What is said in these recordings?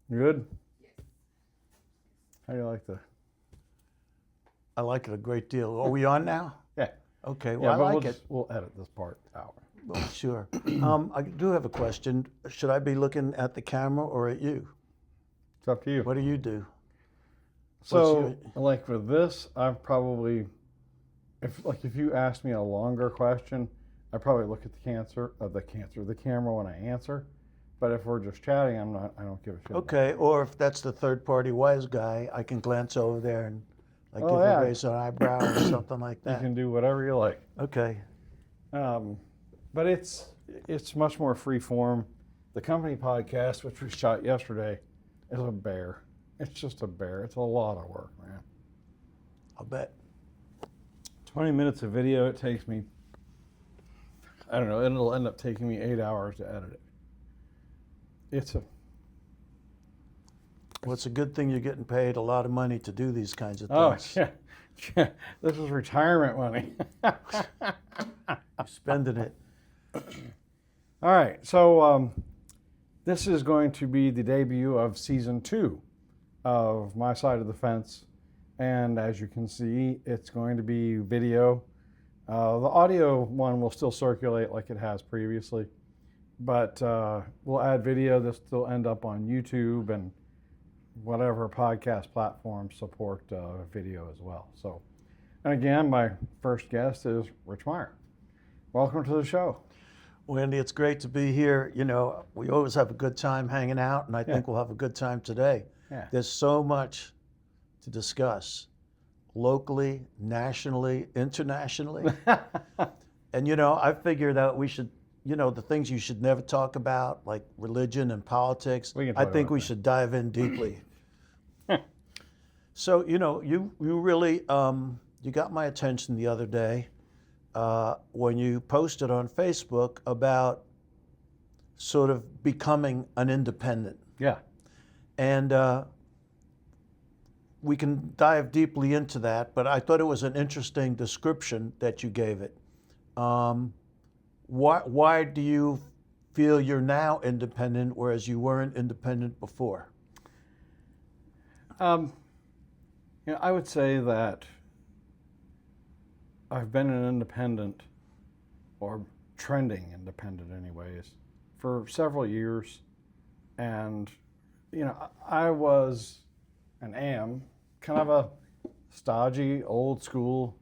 Good? How do you like the... I like it a great deal. Are we on now? Yeah. Okay, Yeah, well, I but like it. we'll edit this part out. Well, sure. I do have a question. Should I be looking at the camera or at you? It's up to you. What do you do? So, like with this, I've probably, if you ask me a longer question, I probably look at the camera when I answer. But if we're just chatting, I don't give a shit. Okay, or if that's the third party wise guy, I can glance over there and like give a raise an eyebrow or something like You that. can do whatever you like. Okay. But it's much more free form. The company podcast, which we shot yesterday, is a bear. It's just a bear. It's a lot of work, man. I'll bet. 20 minutes of video, it takes me, I don't know, it'll end up taking me 8 hours to edit it. Well, it's a good thing you're getting paid a lot of money to do these kinds of things. Oh, yeah. This is retirement money. You're spending it. All right, so this is going to be the debut of season 2 of My Side of the Fence. And as you can see, it's going to be video. The audio one will still circulate like it has previously, but we'll add video. This will end up on YouTube and whatever podcast platforms support video as well. So, and again, my first guest is Rich Meyer. Welcome to the show. Well, Andy, it's great to be here. You know, we always have a good time hanging out, and I think we'll have a good time today. Yeah. There's so much to discuss locally, nationally, internationally. And, you know, I figure that we should, you know, the things you should never talk about, like religion and politics, I think we should dive in deeply. So, you know, you really, you got my attention the other day when you posted on Facebook about sort of becoming an independent. Yeah. And we can dive deeply into that, but I thought it was an interesting description that you gave it. Why do you feel you're now independent, whereas you weren't independent before? You know, I would say that I've been an independent, or trending independent anyways, for several years. And, you know, I was and am kind of a stodgy, old school,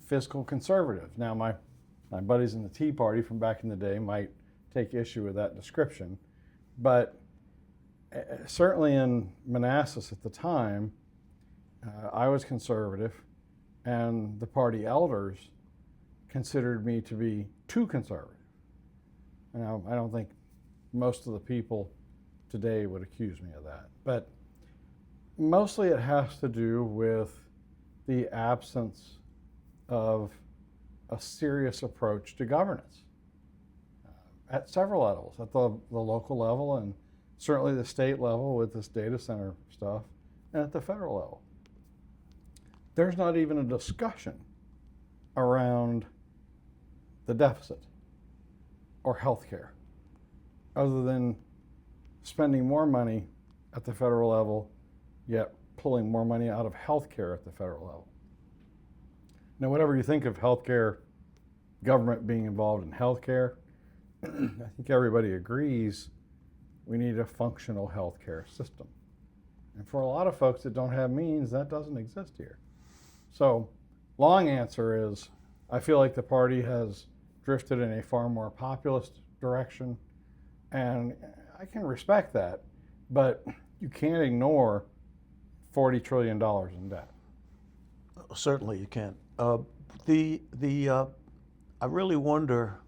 fiscal conservative. Now, my buddies in the Tea Party from back in the day might take issue with that description, but certainly in Manassas at the time, I was conservative, and the party elders considered me to be too conservative. Now, I don't think most of the people today would accuse me of that, but mostly it has to do with the absence of a serious approach to governance at several levels, at the local level and certainly the state level with this data center stuff, and at the federal level. There's not even a discussion around the deficit or health care, other than spending more money at the federal level, yet pulling more money out of health care at the federal level. Now, whatever you think of health care, government being involved in health care, I think everybody agrees we need a functional health care system. And for a lot of folks that don't have means, that doesn't exist here. So, long answer is, I feel like the party has drifted in a far more populist direction, and I can respect that, but you can't ignore $40 trillion in debt. Certainly you can't. I really wonder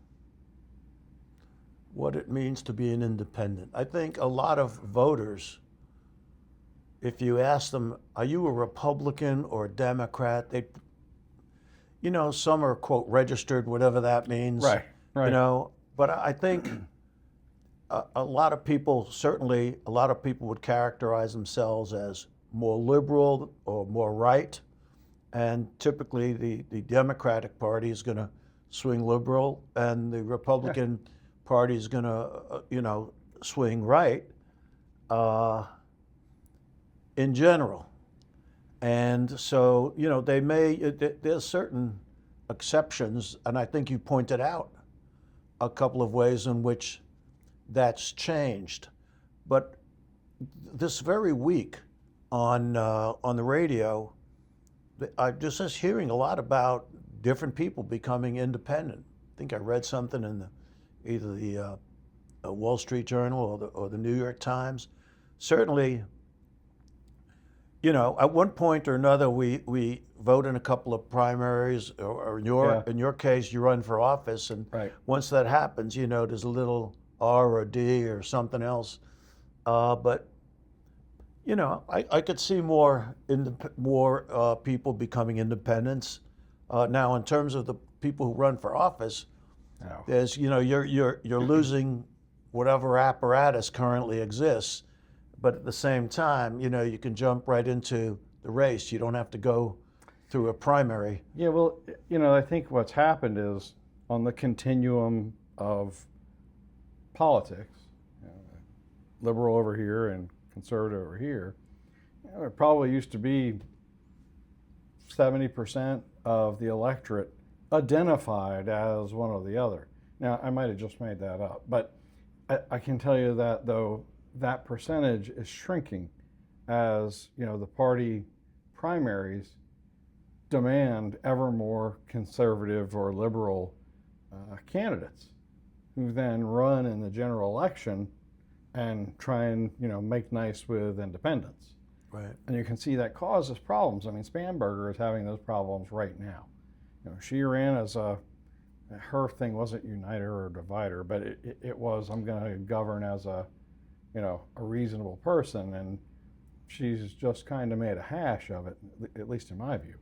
what it means to be an independent. I think a lot of voters, if you ask them, are you a Republican or a Democrat? They, you know, some are, quote, registered, whatever that means. Right. You know, but I think a lot of people, certainly a lot of people would characterize themselves as more liberal or more right. And typically the Democratic Party is going to swing liberal, and the Republican Party is going to, you know, swing right. uh, in general. And so, they there's certain exceptions, and I think you pointed out a couple of ways in which that's changed. But this very week on the radio, I just was hearing a lot about different people becoming independent. I think I read something in either the Wall Street Journal or the New York Times. Certainly, at one point or another, we vote in a couple of primaries, or in your case, you run for office, and Right. once that happens, there's a little R or D or something else. But I could see more people becoming independents. Now, in terms of the people who run for office, No. there's you're losing whatever apparatus currently exists, but at the same time, you can jump right into the race. You don't have to go through a primary. Yeah, well, I think what's happened is on the continuum of politics, liberal over here and conservative over here, it probably used to be 70% of the electorate identified as one or the other. Now, I might have just made that up, but I can tell you that, though, that percentage is shrinking as, the party primaries demand ever more conservative or liberal candidates who then run in the general election and try and, make nice with independents. Right. And you can see that causes problems. I mean, Spanberger is having those problems right now. She ran as her thing wasn't uniter or divider, but it was, I'm going to govern as a reasonable person, and she's just kind of made a hash of it, at least in my view.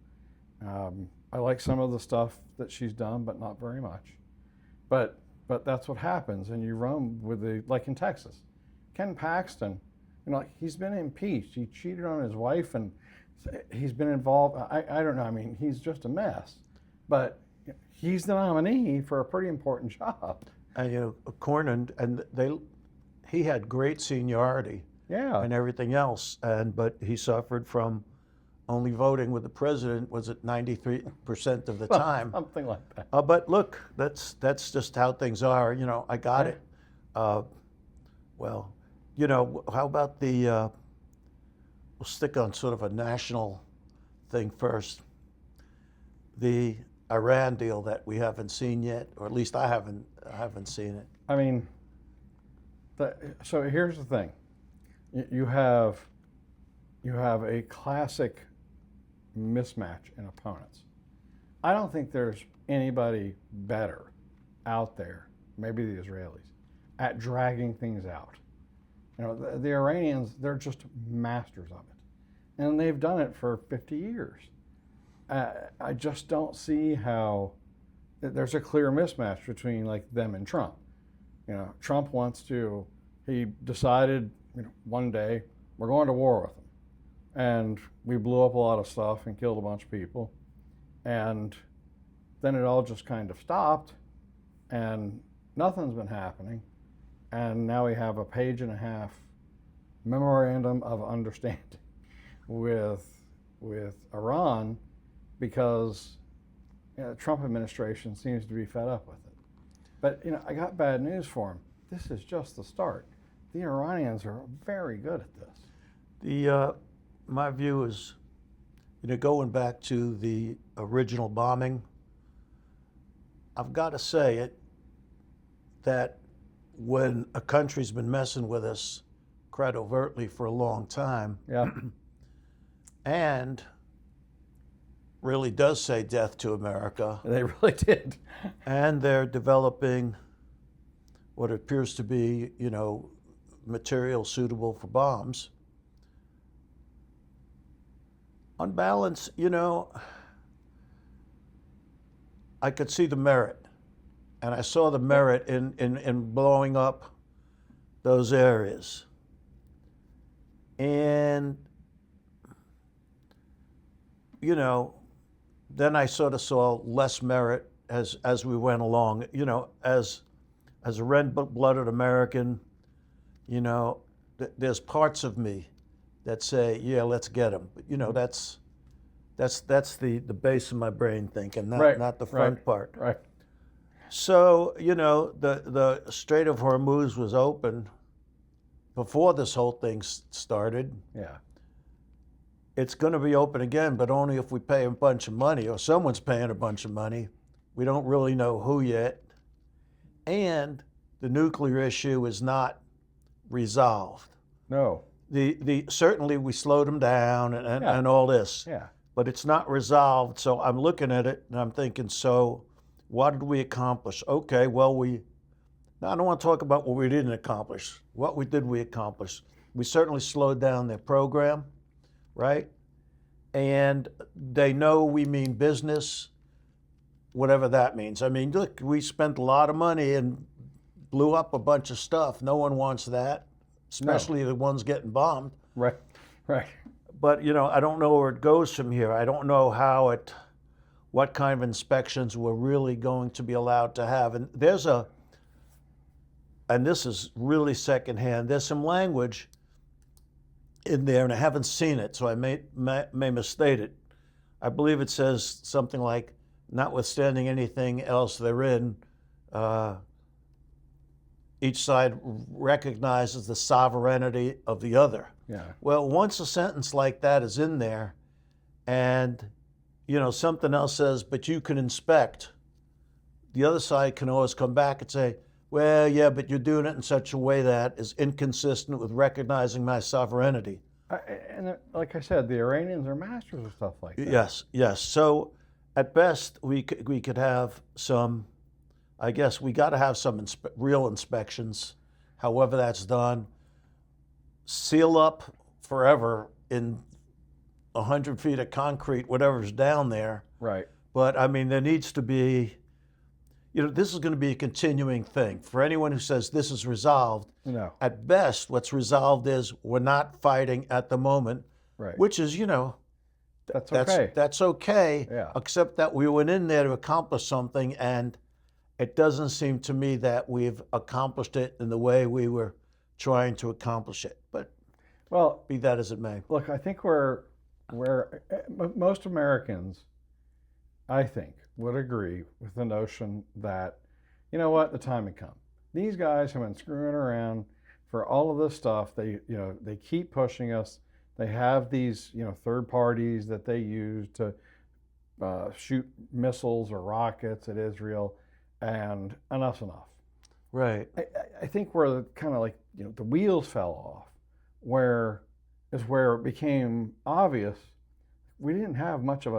I like some of the stuff that she's done, but not very much. But that's what happens, and you run with like in Texas. Ken Paxton, he's been impeached. He cheated on his wife, and he's been involved. I don't know. I mean, he's just a mess. But he's the nominee for a pretty important job. And Cornyn, and he had great seniority. Yeah. And everything else, but he suffered from only voting with the president, was it 93% of the time? Something like that. But look, that's just how things are. I got it. Well, how about we'll stick on sort of a national thing first. The Iran deal that we haven't seen yet, or at least I haven't seen it. I mean, so here's the thing. You have a classic mismatch in opponents. I don't think there's anybody better out there, maybe the Israelis, at dragging things out. The Iranians, they're just masters of it. And they've done it for 50 years. I just don't see how there's a clear mismatch between like them and Trump. Trump he decided, one day we're going to war with them. And we blew up a lot of stuff and killed a bunch of people. And then it all just kind of stopped and nothing's been happening. And now we have a 1.5-page memorandum of understanding with Iran because the Trump administration seems to be fed up with it. But I got bad news for him. This is just the start. The Iranians are very good at this. My view is, going back to the original bombing, I've got to say it that when a country's been messing with us quite overtly for a long time, Yeah. and really does say death to America, They really did. and they're developing what appears to be, material suitable for bombs. On balance, I could see the merit, and I saw the merit in blowing up those areas. And, then I sort of saw less merit as we went along. As a red-blooded American, there's parts of me that say, yeah, let's get them. But, that's the base of my brain thinking, Right. not the front part. Right. So, the Strait of Hormuz was open before this whole thing started. Yeah. It's going to be open again, but only if we pay a bunch of money, or someone's paying a bunch of money. We don't really know who yet. And the nuclear issue is not resolved. No. Certainly we slowed them down and all this, Yeah. but it's not resolved. So I'm looking at it and I'm thinking, so what did we accomplish? Okay, well, now I don't want to talk about what we didn't accomplish. What we accomplish? We certainly slowed down their program, right? And they know we mean business, whatever that means. I mean, look, we spent a lot of money and blew up a bunch of stuff. No one wants that, especially the ones getting bombed. Right. Right. But, I don't know where it goes from here. I don't know what kind of inspections we're really going to be allowed to have. And and this is really secondhand, there's some language in there, and I haven't seen it, so I may misstate it. I believe it says something like, notwithstanding anything else therein, each side recognizes the sovereignty of the other. Yeah. Well, once a sentence like that is in there, and something else says, but you can inspect, the other side can always come back and say, well, yeah, but you're doing it in such a way that is inconsistent with recognizing my sovereignty. And like I said, the Iranians are masters of stuff like that. Yes. So at best, we could have some, I guess we got to have some real inspections, however that's done. Seal up forever in 100 feet of concrete, whatever's down there. Right. But I mean, there needs to be, this is going to be a continuing thing. For anyone who says this is resolved, No. at best, what's resolved is we're not fighting at the moment, Right. which is, That's okay. That's okay, Yeah. except that we went in there to accomplish something, and it doesn't seem to me that we've accomplished it in the way we were trying to accomplish it. But Well, be that as it may. look, I think most Americans, I think, would agree with the notion that, the time had come. These guys have been screwing around for all of this stuff. They keep pushing us. They have these, third parties that they use to shoot missiles or rockets at Israel, and enough's enough. Right. I think where kind of like, the wheels fell off, where it became obvious we didn't have much of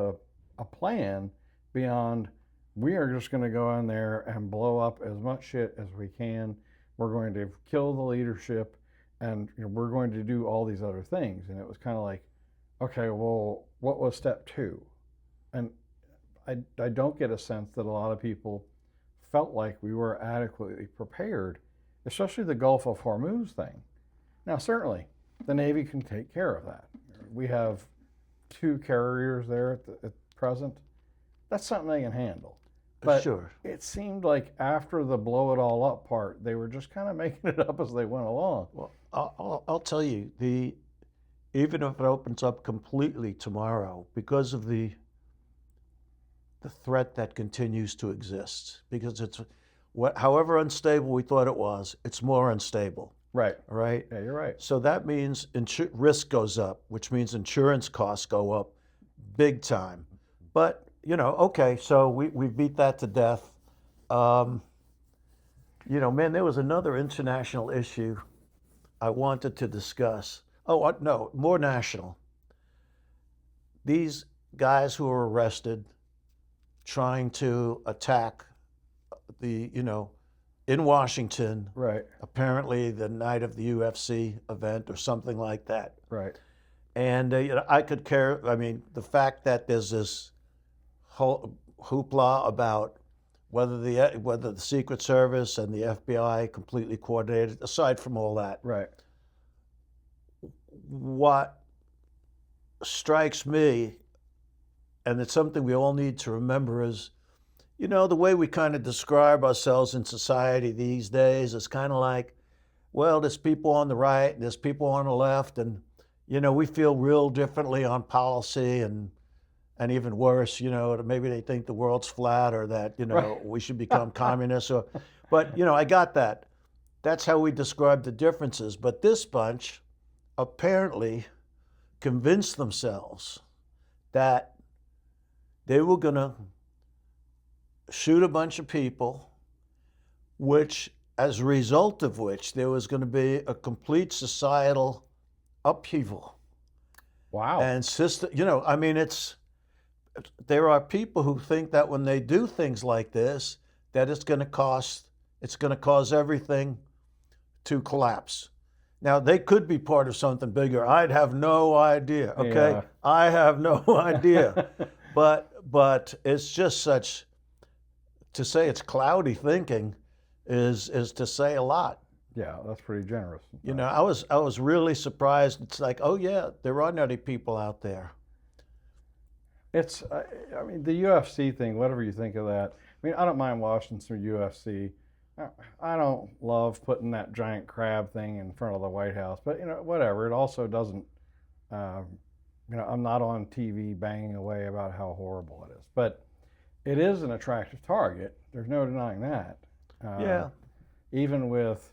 a plan beyond, we are just going to go in there and blow up as much shit as we can. We're going to kill the leadership, and we're going to do all these other things. And it was kind of like, okay, well, what was step two? And I don't get a sense that a lot of people felt like we were adequately prepared, especially the Gulf of Hormuz thing. Now, certainly, the Navy can take care of that. We have 2 carriers there at present. That's something they can handle. But sure. It seemed like after the blow it all up part, they were just kind of making it up as they went along. Well, I'll tell you, even if it opens up completely tomorrow, because of the threat that continues to exist, because however unstable we thought it was, it's more unstable. Right. Right? Yeah, you're right. So that means risk goes up, which means insurance costs go up big time. But, okay, so we beat that to death. Man, there was another international issue I wanted to discuss. Oh, no, more national. These guys who were arrested trying to attack in Washington, Right. apparently the night of the UFC event or something like that. Right. And I could care. I mean, the fact that there's this whole hoopla about whether the Secret Service and the FBI completely coordinated. Aside from all that, Right. what strikes me, and it's something we all need to remember, is, the way we kind of describe ourselves in society these days is kind of like, well, there's people on the right, and there's people on the left, and we feel real differently on policy, and even worse, maybe they think the world's flat, or that Right. we should become communists. But I got that. That's how we describe the differences. But this bunch apparently convinced themselves that they were going to shoot a bunch of people, which, as a result of which, there was going to be a complete societal upheaval. Wow. And I mean, there are people who think that when they do things like this, that it's going to cause everything to collapse. Now, they could be part of something bigger. I'd have no idea. Okay, Yeah. I have no idea. But it's just to say it's cloudy thinking is to say a lot. Yeah, that's pretty generous. I was really surprised. It's like, oh yeah, there are nutty people out there. It's, I mean, the UFC thing, whatever you think of that. I mean, I don't mind watching some UFC. I don't love putting that giant crab thing in front of the White House, but whatever. It also doesn't, I'm not on TV banging away about how horrible it is, but it is an attractive target. There's no denying that. Yeah. Even with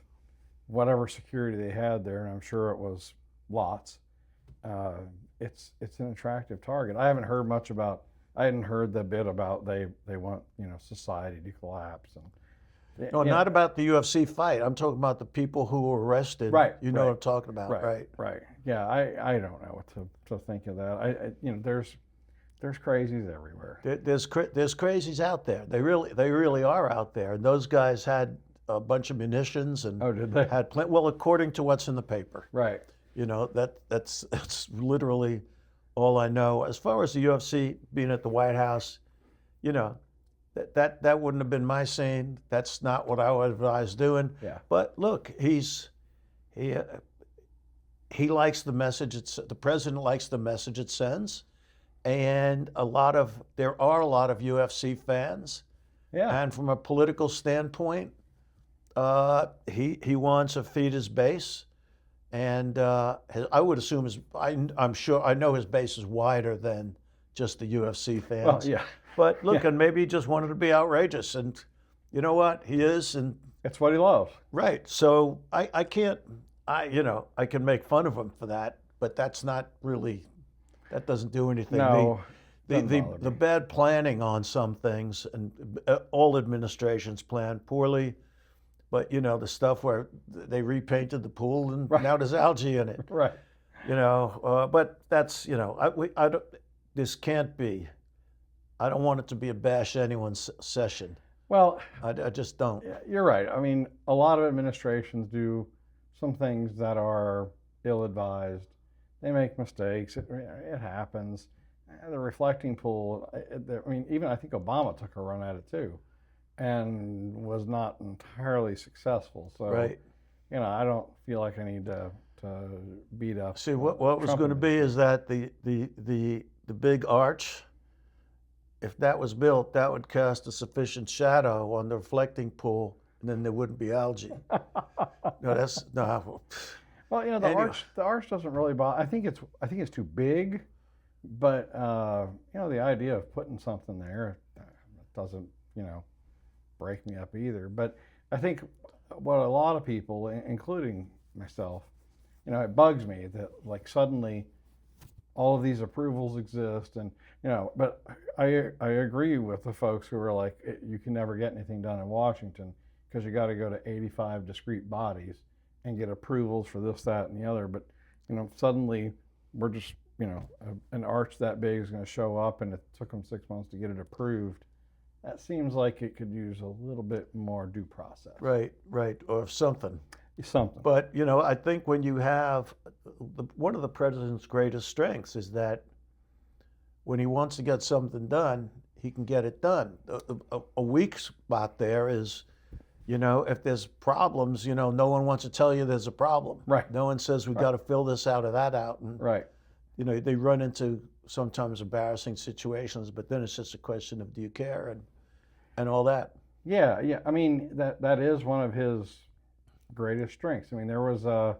whatever security they had there, and I'm sure it was lots. It's an attractive target. I hadn't heard the bit about they want society to collapse and No, not about the UFC fight. I'm talking about the people who were arrested. Right. You know what I'm talking about, right? Right. Yeah, I don't know what to think of that. There's crazies everywhere. There's crazies out there. They really are out there. And those guys had a bunch of munitions and Oh, did they? had well, according to what's in the paper. Right. That's literally all I know. As far as the UFC being at the White House, that wouldn't have been my scene. That's not what I would advise doing. Yeah. But look, he likes the message. The president likes the message it sends, and there are a lot of UFC fans. Yeah. And from a political standpoint, he wants to feed his base. And I would assume I'm sure I know his base is wider than just the UFC fans. Well, yeah. But look, Yeah. and maybe he just wanted to be outrageous, and you know what? He is, and It's what he loves. right. So I can't, I can make fun of him for that, but that's not really, that doesn't do anything. No. The bad planning on some things, and all administrations plan poorly. But the stuff where they repainted the pool and Right. now there's algae in it. Right. But that's I don't, this can't be. I don't want it to be a bash anyone's session. Well, I just don't. yeah, you're right. I mean, a lot of administrations do some things that are ill-advised. They make mistakes. It happens. The reflecting pool. I mean, even I think Obama took a run at it too, and was not entirely successful. So, Right. I don't feel like I need to beat up. See, what was Trump going to be is that the big arch, if that was built, that would cast a sufficient shadow on the reflecting pool, and then there wouldn't be algae. No, that's no. Well, the Anyway. arch doesn't really bother. I think it's too big, but the idea of putting something there doesn't break me up either. But I think what a lot of people, including myself, it bugs me that like suddenly all of these approvals exist, and but I agree with the folks who are like, you can never get anything done in Washington because you got to go to 85 discrete bodies and get approvals for this, that, and the other. But suddenly we're just an arch that big is going to show up, and it took them 6 months to get it approved. That seems like it could use a little bit more due process. Right, or something. Something. But I think when you have one of the president's greatest strengths is that when he wants to get something done, he can get it done. A weak spot there is, if there's problems, no one wants to tell you there's a problem. Right. No one says we've got to fill this out or that out, and Right. they run into sometimes embarrassing situations. But then it's just a question of do you care and all that. Yeah. I mean that is one of his greatest strengths. I mean, there was a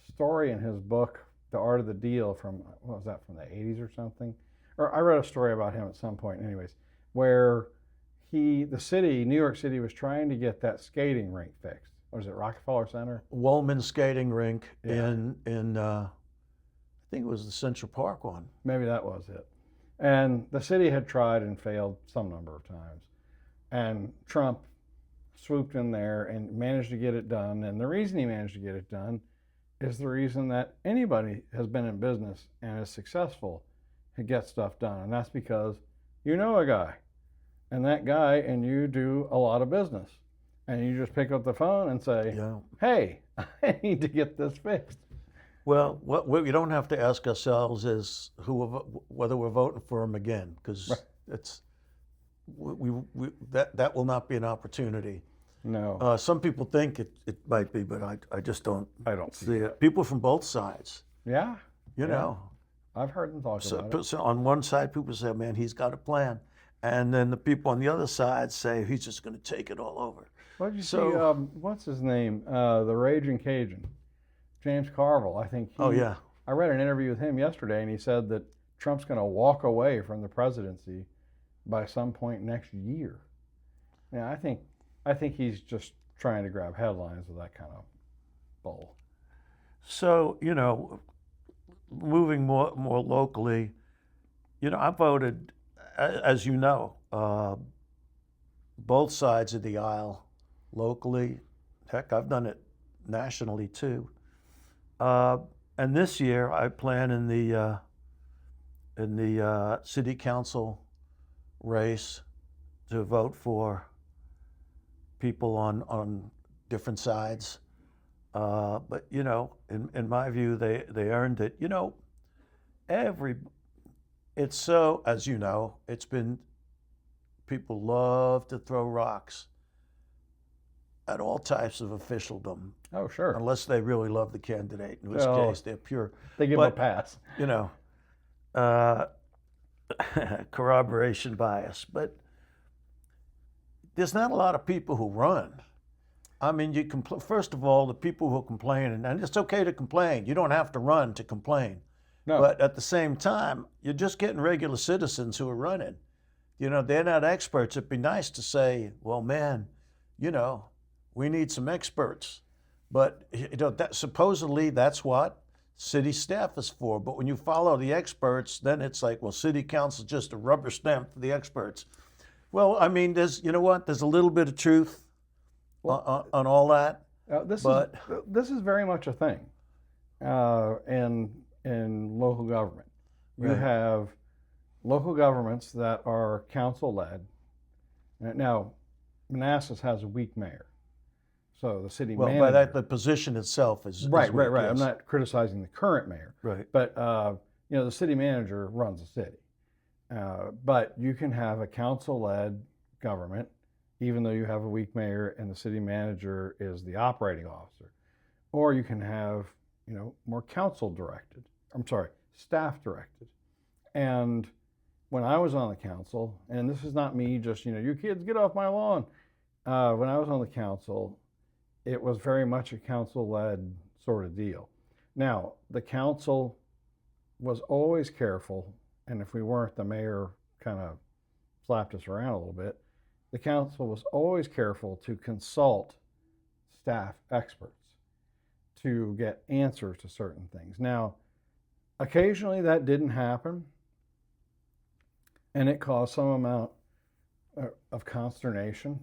story in his book, The Art of the Deal, from what was that, from the 80s or something? Or I read a story about him at some point, anyways, where New York City, was trying to get that skating rink fixed. What is it, Rockefeller Center? Woolman skating rink Yeah. in I think it was the Central Park one. Maybe that was it. And the city had tried and failed some number of times. And Trump swooped in there and managed to get it done. And the reason he managed to get it done is the reason that anybody has been in business and is successful to get stuff done. And that's because you know a guy, and that guy and you do a lot of business. And you just pick up the phone and say, Yeah. hey, I need to get this fixed. Well, what we don't have to ask ourselves is whether we're voting for him again, because Right. it's that will not be an opportunity. No, Some people think it might be, but I just don't I don't see it. People from both sides, Yeah, you know. I've heard them talk about it. So on one side, people say, "Man, he's got a plan," and then the people on the other side say he's just going to take it all over. What did you So- see? What's his name? The Raging Cajun, James Carville. I think. Oh yeah, I read an interview with him yesterday, and he said that Trump's going to walk away from the presidency by some point next year. Yeah, I think he's just trying to grab headlines with that kind of bull. so moving more locally, I voted, as you know, both sides of the aisle locally. Heck, I've done it nationally too. And this year, I plan in the city council race to vote for people on different sides. But in my view, they earned it. It's so, as you know, it's been, people love to throw rocks at all types of officialdom, Oh, sure. unless they really love the candidate, in which Oh. case they're pure, They give him a but- pass. uh, corroboration bias. But there's not a lot of people who run. I mean, first of all, the people who complain, and it's okay to complain. You don't have to run to complain. No. But at the same time, you're just getting regular citizens who are running. They're not experts. It'd be nice to say, well, man, we need some experts. But supposedly that's what city staff is for. But when you follow the experts, then it's like, well, city council is just a rubber stamp for the experts. Well, I mean, there's a little bit of truth on all that. This is very much a thing in local government. You Right. have local governments that are council led. Now, Manassas has a weak mayor, so the city Well, manager. by that, the position itself is right. weak, I'm yes. not criticizing the current mayor, Right. but the city manager runs the city. But you can have a council-led government, even though you have a weak mayor and the city manager is the operating officer, or you can have more staff directed. And when I was on the council, and this is not me just you kids get off my lawn. When I was on the council, it was very much a council-led sort of deal. Now, the council was always careful, and if we weren't, the mayor kind of slapped us around a little bit. The council was always careful to consult staff experts to get answers to certain things. Now, occasionally that didn't happen, and it caused some amount of consternation,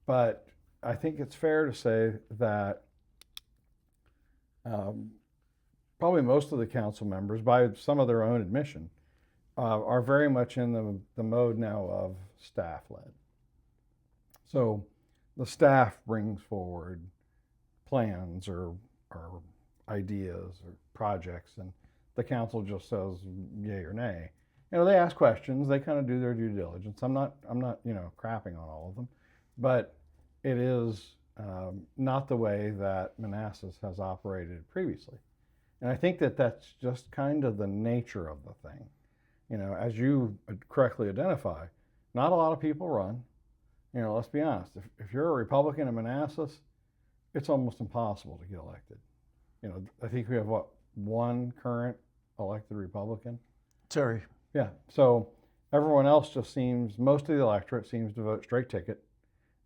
but I think it's fair to say that probably most of the council members, by some of their own admission, are very much in the mode now of staff-led. So the staff brings forward plans or ideas or projects, and the council just says yay or nay. They ask questions. They kind of do their due diligence. I'm not crapping on all of them, but it is not the way that Manassas has operated previously. And I think that that's just kind of the nature of the thing. As you correctly identify, not a lot of people run. Let's be honest. If you're a Republican in Manassas, it's almost impossible to get elected. I think we have one current elected Republican. Terry. Yeah. So everyone else most of the electorate seems to vote straight ticket.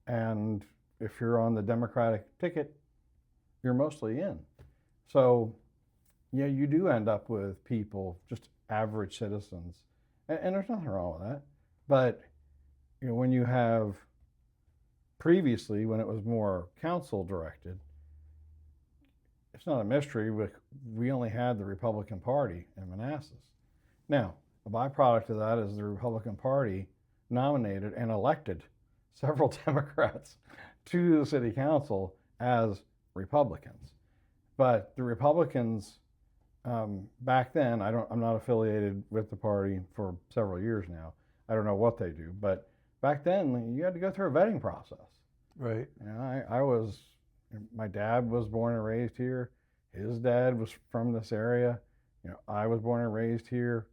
And if you're on the Democratic ticket, you're mostly in. So, yeah, you do end up with people, just average citizens. And there's nothing wrong with that. But, when you have previously, when it was more council directed, it's not a mystery. We only had the Republican Party in Manassas. Now, a byproduct of that is the Republican Party nominated and elected several Democrats to the city council as Republicans. But the Republicans back then, I'm not affiliated with the party for several years now. I don't know what they do, but back then you had to go through a vetting process. Right. My dad was born and raised here. His dad was from this area. I was born and raised here.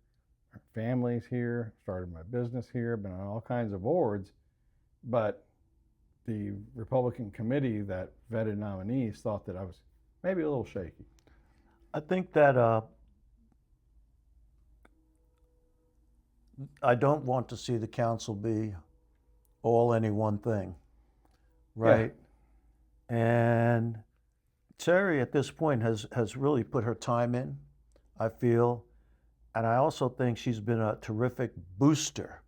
Our family's here. Started my business here. Been on all kinds of boards. But the Republican committee that vetted nominees thought that I was maybe a little shaky. I think that I don't want to see the council be all any one thing, right? Yeah. And Terry at this point has really put her time in, I feel. And I also think she's been a terrific booster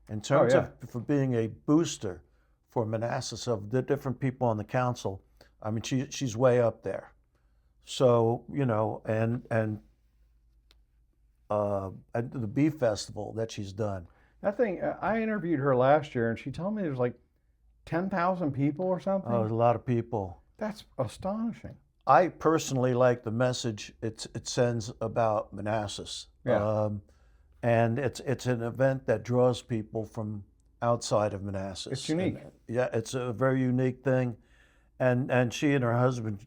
in terms of for being a booster for Manassas of the different people on the council. I mean, she's way up there. So, and the Bee Festival that she's done. That thing, I interviewed her last year, and she told me there's like 10,000 people or something. Oh, there's a lot of people. That's astonishing. I personally like the message it sends about Manassas. Yeah. And it's an event that draws people from outside of Manassas. It's unique. And, it's a very unique thing. And she and her husband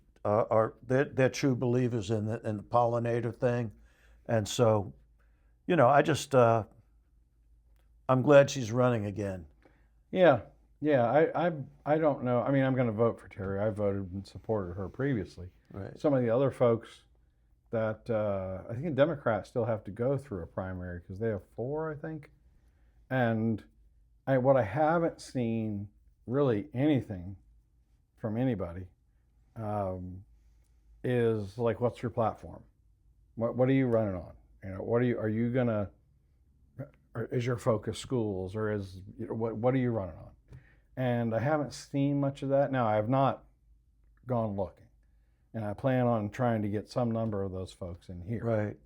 they're true believers in the pollinator thing. And so, I'm glad she's running again. Yeah. I don't know. I mean, I'm going to vote for Terry. I voted and supported her previously. Right. Some of the other folks that I think the Democrats still have to go through a primary because they have 4, I think. And what I haven't seen really anything from anybody is like, what's your platform? What are you running on? Are you gonna? Or is your focus schools, or is what are you running on? And I haven't seen much of that. Now, I have not gone looking, and I plan on trying to get some number of those folks in here. Right.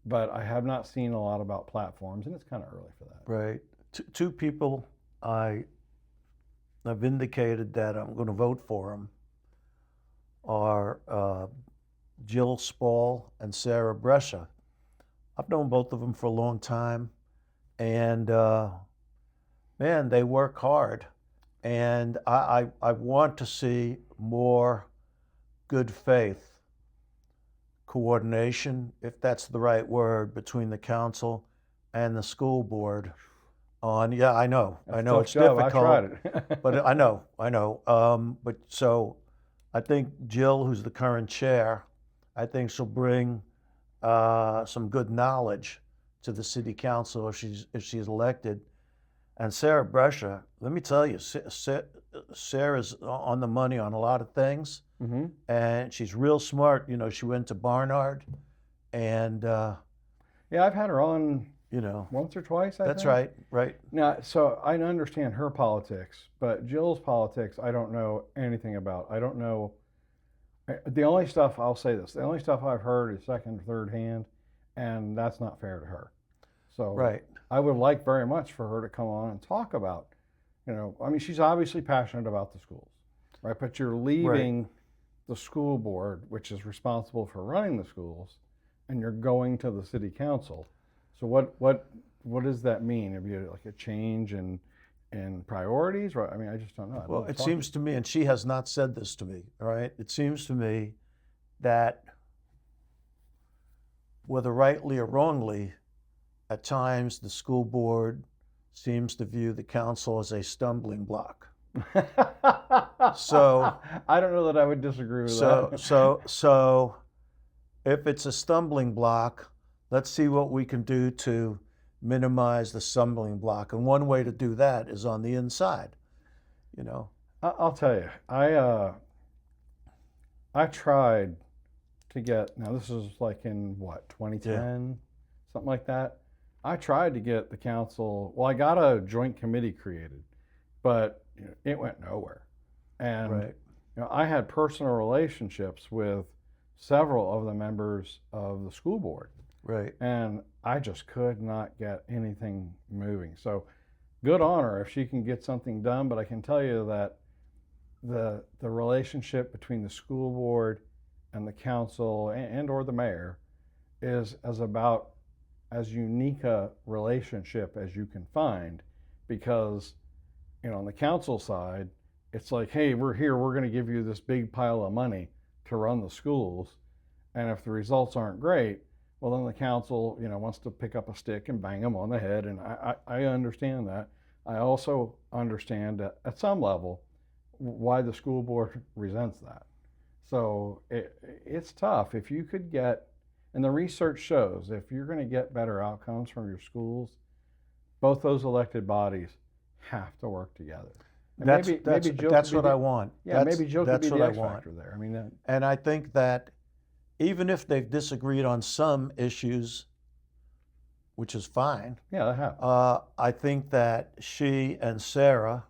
But I have not seen a lot about platforms, and it's kind of early for that. Right. Two people I've indicated that I'm going to vote for them are Jill Spall and Sarah Brescia. I've known both of them for a long time, and man, they work hard. And I want to see more good faith coordination, if that's the right word, between the council and the school board on, I know it's difficult. I tried it. But I know. But so I think Jill, who's the current chair, I think she'll bring some good knowledge to the city council if she's elected. And Sarah Brescia, let me tell you, Sarah's on the money on a lot of things, Mm-hmm. and she's real smart. She went to Barnard, and Yeah, I've had her on once or twice, I that's think. right. Now, so I understand her politics, but Jill's politics, I don't know anything about. I don't know. The only stuff, I'll say this, the only stuff I've heard is second or third hand, and that's not fair to her. So Right. I would like very much for her to come on and talk about, I mean, she's obviously passionate about the schools, right? But you're leaving the school board, which is responsible for running the schools, and you're going to the city council. So what does that mean? Have you like a change in priorities? Right? I mean, I just don't know. Well, it seems to me, and she has not said this to me, all right? It seems to me that whether rightly or wrongly, at times the school board seems to view the council as a stumbling block. So I don't know that I would disagree with so that. so if it's a stumbling block, let's see what we can do to minimize the stumbling block. And one way to do that is on the inside, you know. I'll tell you, I tried to get, now this is like in what, Yeah. 2010, something like that. I tried to get the council, well, I got a joint committee created, but it went nowhere. And Right. I had personal relationships with several of the members of the school board, Right. and I just could not get anything moving. So good on her if she can get something done, but I can tell you that the relationship between the school board and the council and or the mayor is as about as unique a relationship as you can find, because on the council side it's like, hey, we're here, we're going to give you this big pile of money to run the schools, and if the results aren't great, well, then the council wants to pick up a stick and bang them on the head, and I understand that. I also understand at some level why the school board resents that. So it's tough. If you could get, and the research shows, if you're going to get better outcomes from your schools, both those elected bodies have to work together. And maybe Jill that's could what be I the, want. yeah, maybe Jill could That's be what the I X want. factor there. I mean, And I think that even if they've disagreed on some issues, which is fine, yeah, that happens. I think that she and Sarah,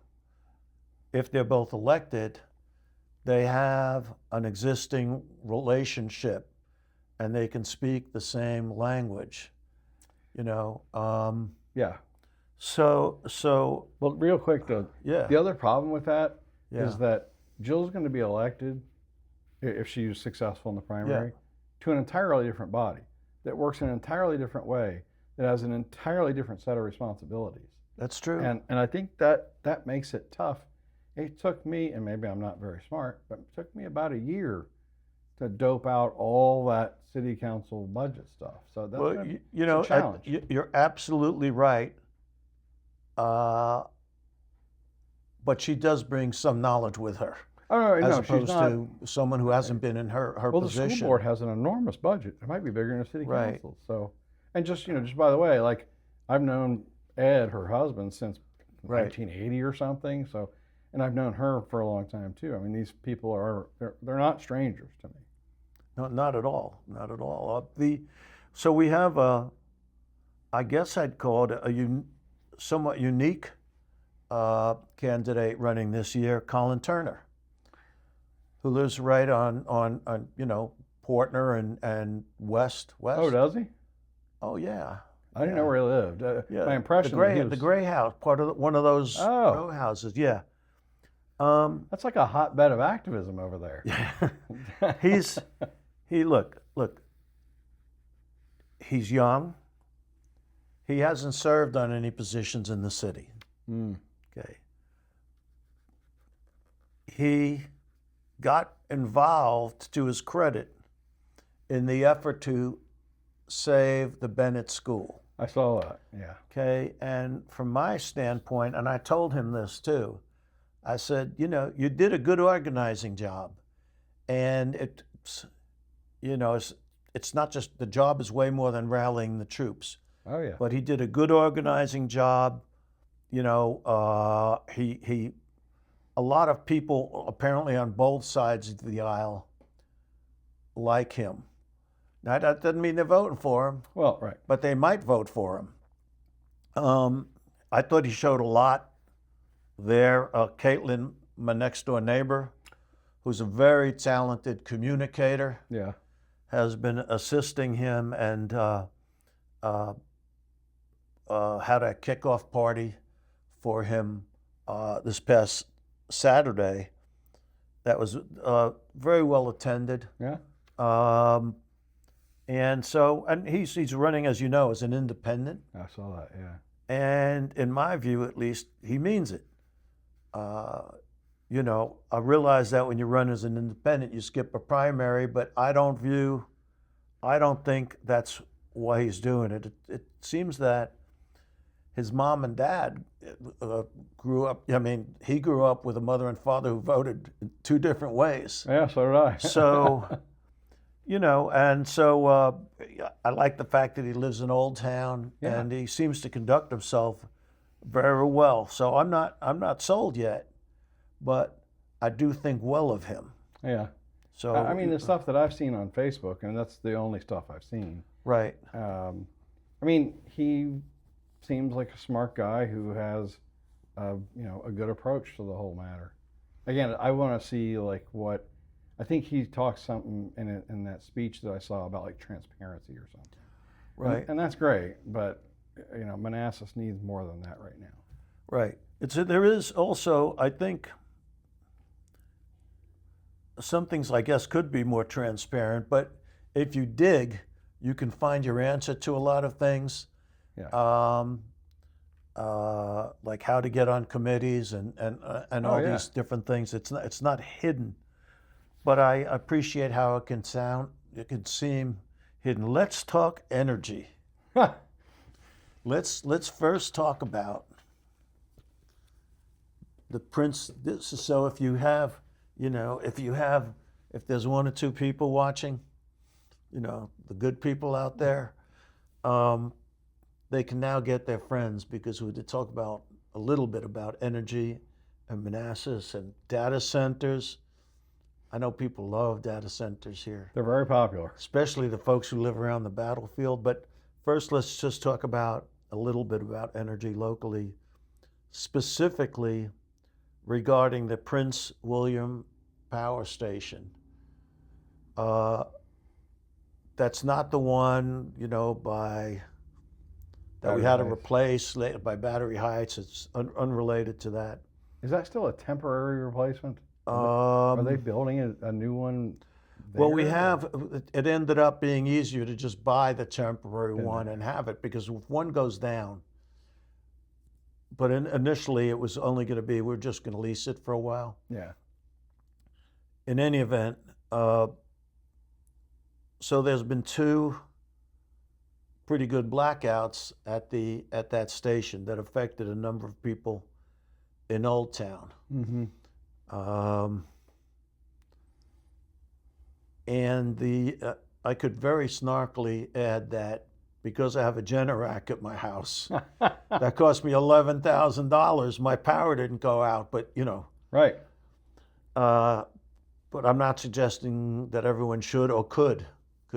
if they're both elected, they have an existing relationship and they can speak the same language, you know. Yeah. So Well, real quick though, yeah, the other problem with that yeah, is that Jill's going to be elected, if she's successful in the primary, to an entirely different body that works in an entirely different way, that has an entirely different set of responsibilities. that's true. And I think that makes it tough. It took me, and maybe I'm not very smart, but it took me about a year to dope out all that city council budget stuff. So that's Well, a challenge. you're absolutely right. But she does bring some knowledge with her, Oh no, as no, she's opposed not. to someone who hasn't been in her Well, the position. school board has an enormous budget. It might be bigger than the city Right. council. So, and just by the way, like I've known Ed, her husband, since Right. 1980 or something. So, and I've known her for a long time too. I mean, these people they're not strangers to me. No, not at all. Not at all. So we have I guess I'd call it a somewhat unique candidate running this year, Colin Turner, who lives right on Portner and West. Oh, does he? Oh yeah. I didn't know where he lived. Yeah. My impression the gray house, part of one of those row houses. Yeah. That's like a hotbed of activism over there. Look, he's young. He hasn't served on any positions in the city. Okay. He got involved, to his credit, in the effort to save the Bennett School. I saw that. Yeah. Okay. And from my standpoint, and I told him this too, I said, you did a good organizing job. And it's not just, the job is way more than rallying the troops. Oh yeah. But he did a good organizing job. He a lot of people apparently on both sides of the aisle like him. Now that doesn't mean they're voting for him. Well, right. But they might vote for him. I thought he showed a lot there. Caitlin, my next door neighbor, who's a very talented communicator, Yeah. has been assisting him and had a kickoff party for him this past Saturday. That was very well attended. Yeah. And he's running, as you know, as an independent. I saw that. Yeah. And in my view, at least, he means it. I realize that when you run as an independent, you skip a primary, but I don't think that's why he's doing it. It seems that his mom and dad grew up. I mean, he grew up with a mother and father who voted in two different ways. Yeah, so did I. So, and so I like the fact that he lives in Old Town, Yeah. and he seems to conduct himself very well. So I'm not sold yet, but I do think well of him. Yeah. So I mean, the stuff that I've seen on Facebook, and that's the only stuff I've seen. right. I mean, he seems like a smart guy who has, a good approach to the whole matter. Again, I want to see like what. I think he talked something in that speech that I saw about like transparency or something. Right. And that's great, but Manassas needs more than that right now. Right. There is also, I think, some things I guess could be more transparent, but if you dig, you can find your answer to a lot of things. Yeah. Like how to get on committees and all yeah. these different things. It's not hidden, but I appreciate how it can seem hidden. Let's talk energy. Let's first talk about the Prince. This is so if you have, if there's one or two people watching, the good people out there, they can now get their friends because we did talk about a little bit about energy and Manassas and data centers. I know people love data centers here, They're very popular. especially the folks who live around the battlefield. But first, let's just talk about a little bit about energy locally, specifically regarding the Prince William Power Station. That's not the one, that we had to replace by Battery Heights. It's unrelated to that. Is that still a temporary replacement? Are they building a new one there? Well, it ended up being easier to just buy the temporary one and have it, because if one goes down, but initially it was only going to be, we're just going to lease it for a while. Yeah. In any event, so there's been two pretty good blackouts at that station that affected a number of people in Old Town. Mm-hmm. And I could very snarkily add that because I have a Generac at my house, that cost me $11,000. My power didn't go out, but Right. But I'm not suggesting that everyone should or could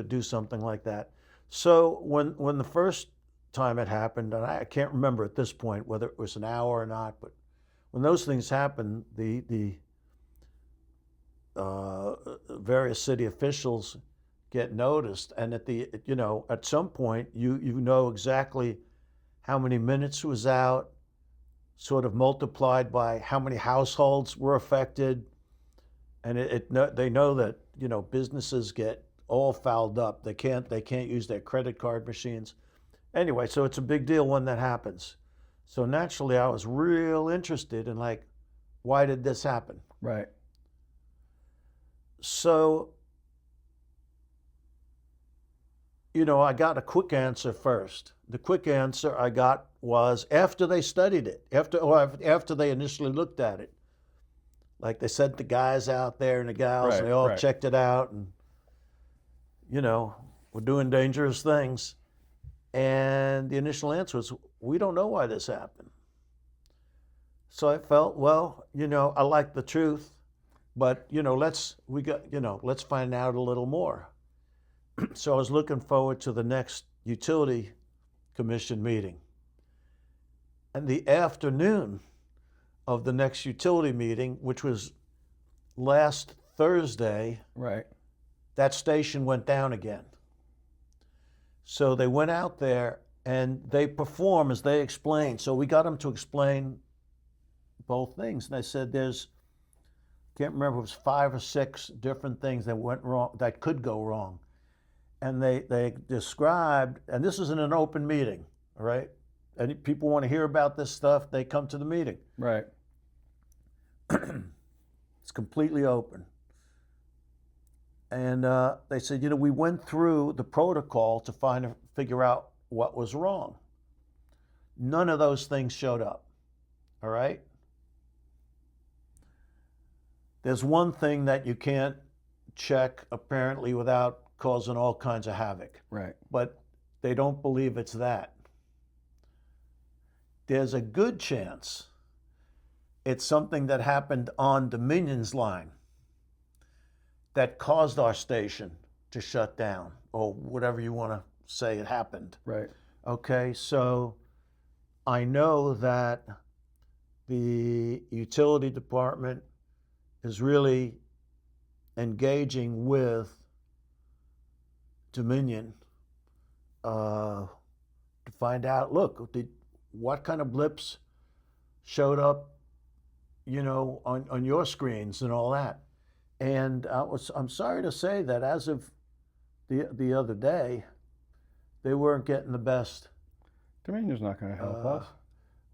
do something like that. So when the first time it happened, and I can't remember at this point whether it was an hour or not, but when those things happen, the various city officials get noticed, and at some point you know exactly how many minutes was out, sort of multiplied by how many households were affected, and they know that businesses get all fouled up. They can't use their credit card machines. Anyway, so it's a big deal when that happens. So naturally, I was real interested in why did this happen? Right. So, I got a quick answer first. The quick answer I got was after they studied it, after they initially looked at it. Like they sent the guys out there and the gals, and they all checked it out, and we're doing dangerous things. And the initial answer was, we don't know why this happened. So I felt, well, I like the truth, but let's find out a little more. So I was looking forward to the next utility commission meeting. And the afternoon of the next utility meeting, which was last Thursday, Right. that station went down again. So they went out there and they perform as they explained. So we got them to explain both things. And I said, can't remember, it was 5 or 6 different things that went wrong, that could go wrong. And they described, and this is in an open meeting, all right? And people want to hear about this stuff, they come to the meeting. Right. It's completely open. And they said, we went through the protocol to figure out what was wrong. None of those things showed up. All right? There's one thing that you can't check apparently without causing all kinds of havoc. Right. But they don't believe it's that. There's a good chance it's something that happened on Dominion's line that caused our station to shut down, or whatever you want to say it happened. Right. Okay, so I know that the utility department is really engaging with Dominion to find out, look, what kind of blips showed up, on your screens and all that. And I'm sorry to say that as of the other day, they weren't getting the best. Dominion's not going to help us.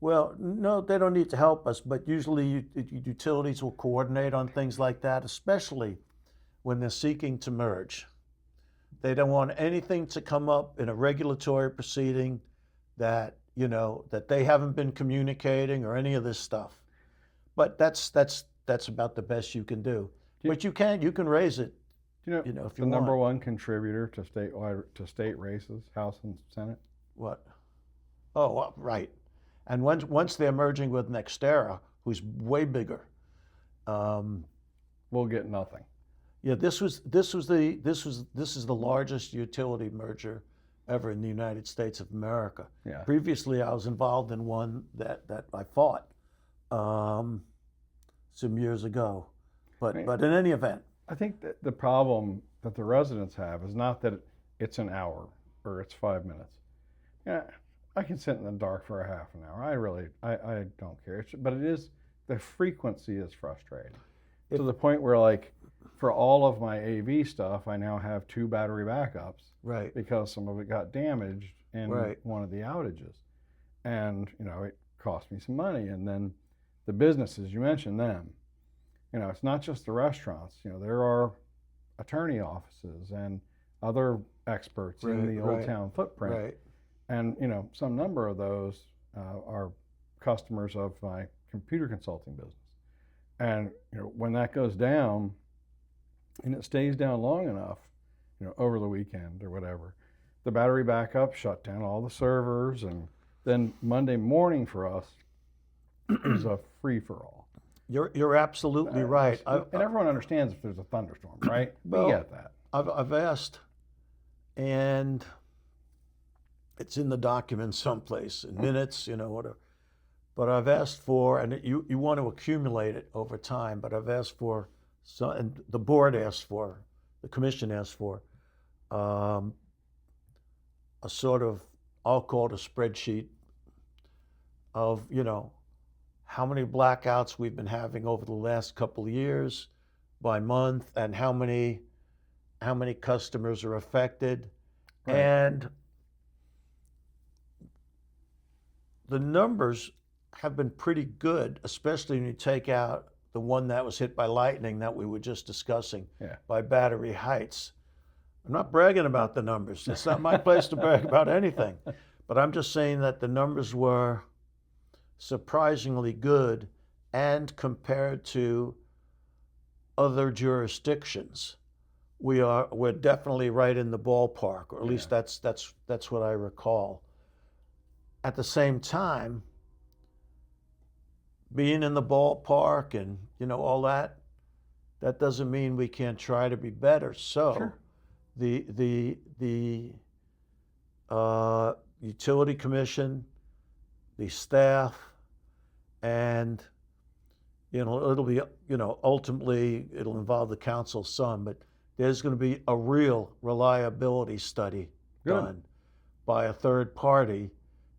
Well, no, they don't need to help us, but usually utilities will coordinate on things like that, especially when they're seeking to merge. They don't want anything to come up in a regulatory proceeding that, that they haven't been communicating or any of this stuff. But that's about the best you can do. But you can raise it. If you the number want. one contributor to state races, House and Senate? What? Oh, well, right. And once they're merging with Nextera, who's way bigger, we'll get nothing. Yeah, this is the largest utility merger ever in the United States of America. Yeah. Previously, I was involved in one that I fought some years ago, but in any event, I think that the problem that the residents have is not that it's an hour or it's 5 minutes. Yeah, I can sit in the dark for a half an hour. I don't care. But it is, the frequency is frustrating to the point where, like, for all of my AV stuff, I now have 2 battery backups. Right. Because some of it got damaged in one of the outages. And, it cost me some money. And then the businesses, you mentioned them. It's not just the restaurants. There are attorney offices and other experts in the Old Town footprint. Right. And, some number of those are customers of my computer consulting business. And, when that goes down, and it stays down long enough, over the weekend or whatever, the battery backup shut down all the servers, and then Monday morning for us is a free-for-all. You're absolutely right. And everyone understands if there's a thunderstorm, right? Well, we get that. I've asked, and it's in the document someplace, in minutes, whatever. But I've asked for, and you want to accumulate it over time, but I've asked for, and the board asked for, the commission asked for, a sort of, I'll call it a spreadsheet of, how many blackouts we've been having over the last couple of years by month, and how many customers are affected. Right. And the numbers have been pretty good, especially when you take out the one that was hit by lightning that we were just discussing, by Battery Heights. I'm not bragging about the numbers. It's not my place to brag about anything. But I'm just saying that the numbers were surprisingly good, and compared to other jurisdictions, we're definitely right in the ballpark, or at least that's what I recall. At the same time, being in the ballpark and all that doesn't mean we can't try to be better. So sure. the utility commission, the staff, and it'll be ultimately it'll involve the council some, but there's going to be a real reliability study done by a third party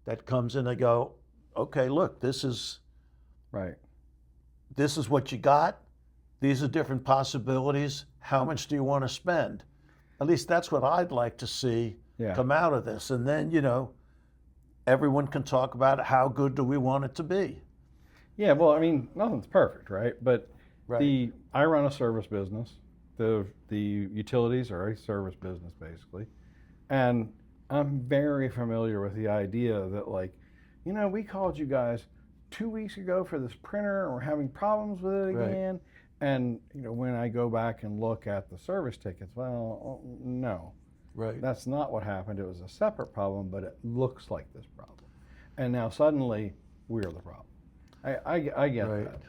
that comes in and go, okay, look, this is what you got. These are different possibilities. How much do you want to spend? At least that's what I'd like to see come out of this. And then, everyone can talk about how good do we want it to be. Yeah, well, I mean, nothing's perfect, right? But I run a service business. The utilities are a service business, basically. And I'm very familiar with the idea that, we called you guys 2 weeks ago for this printer and we're having problems with it Right. again. And, when I go back and look at the service tickets, well, no, Right. that's not what happened. It was a separate problem, but it looks like this problem. And now suddenly we're the problem. I get Right. that.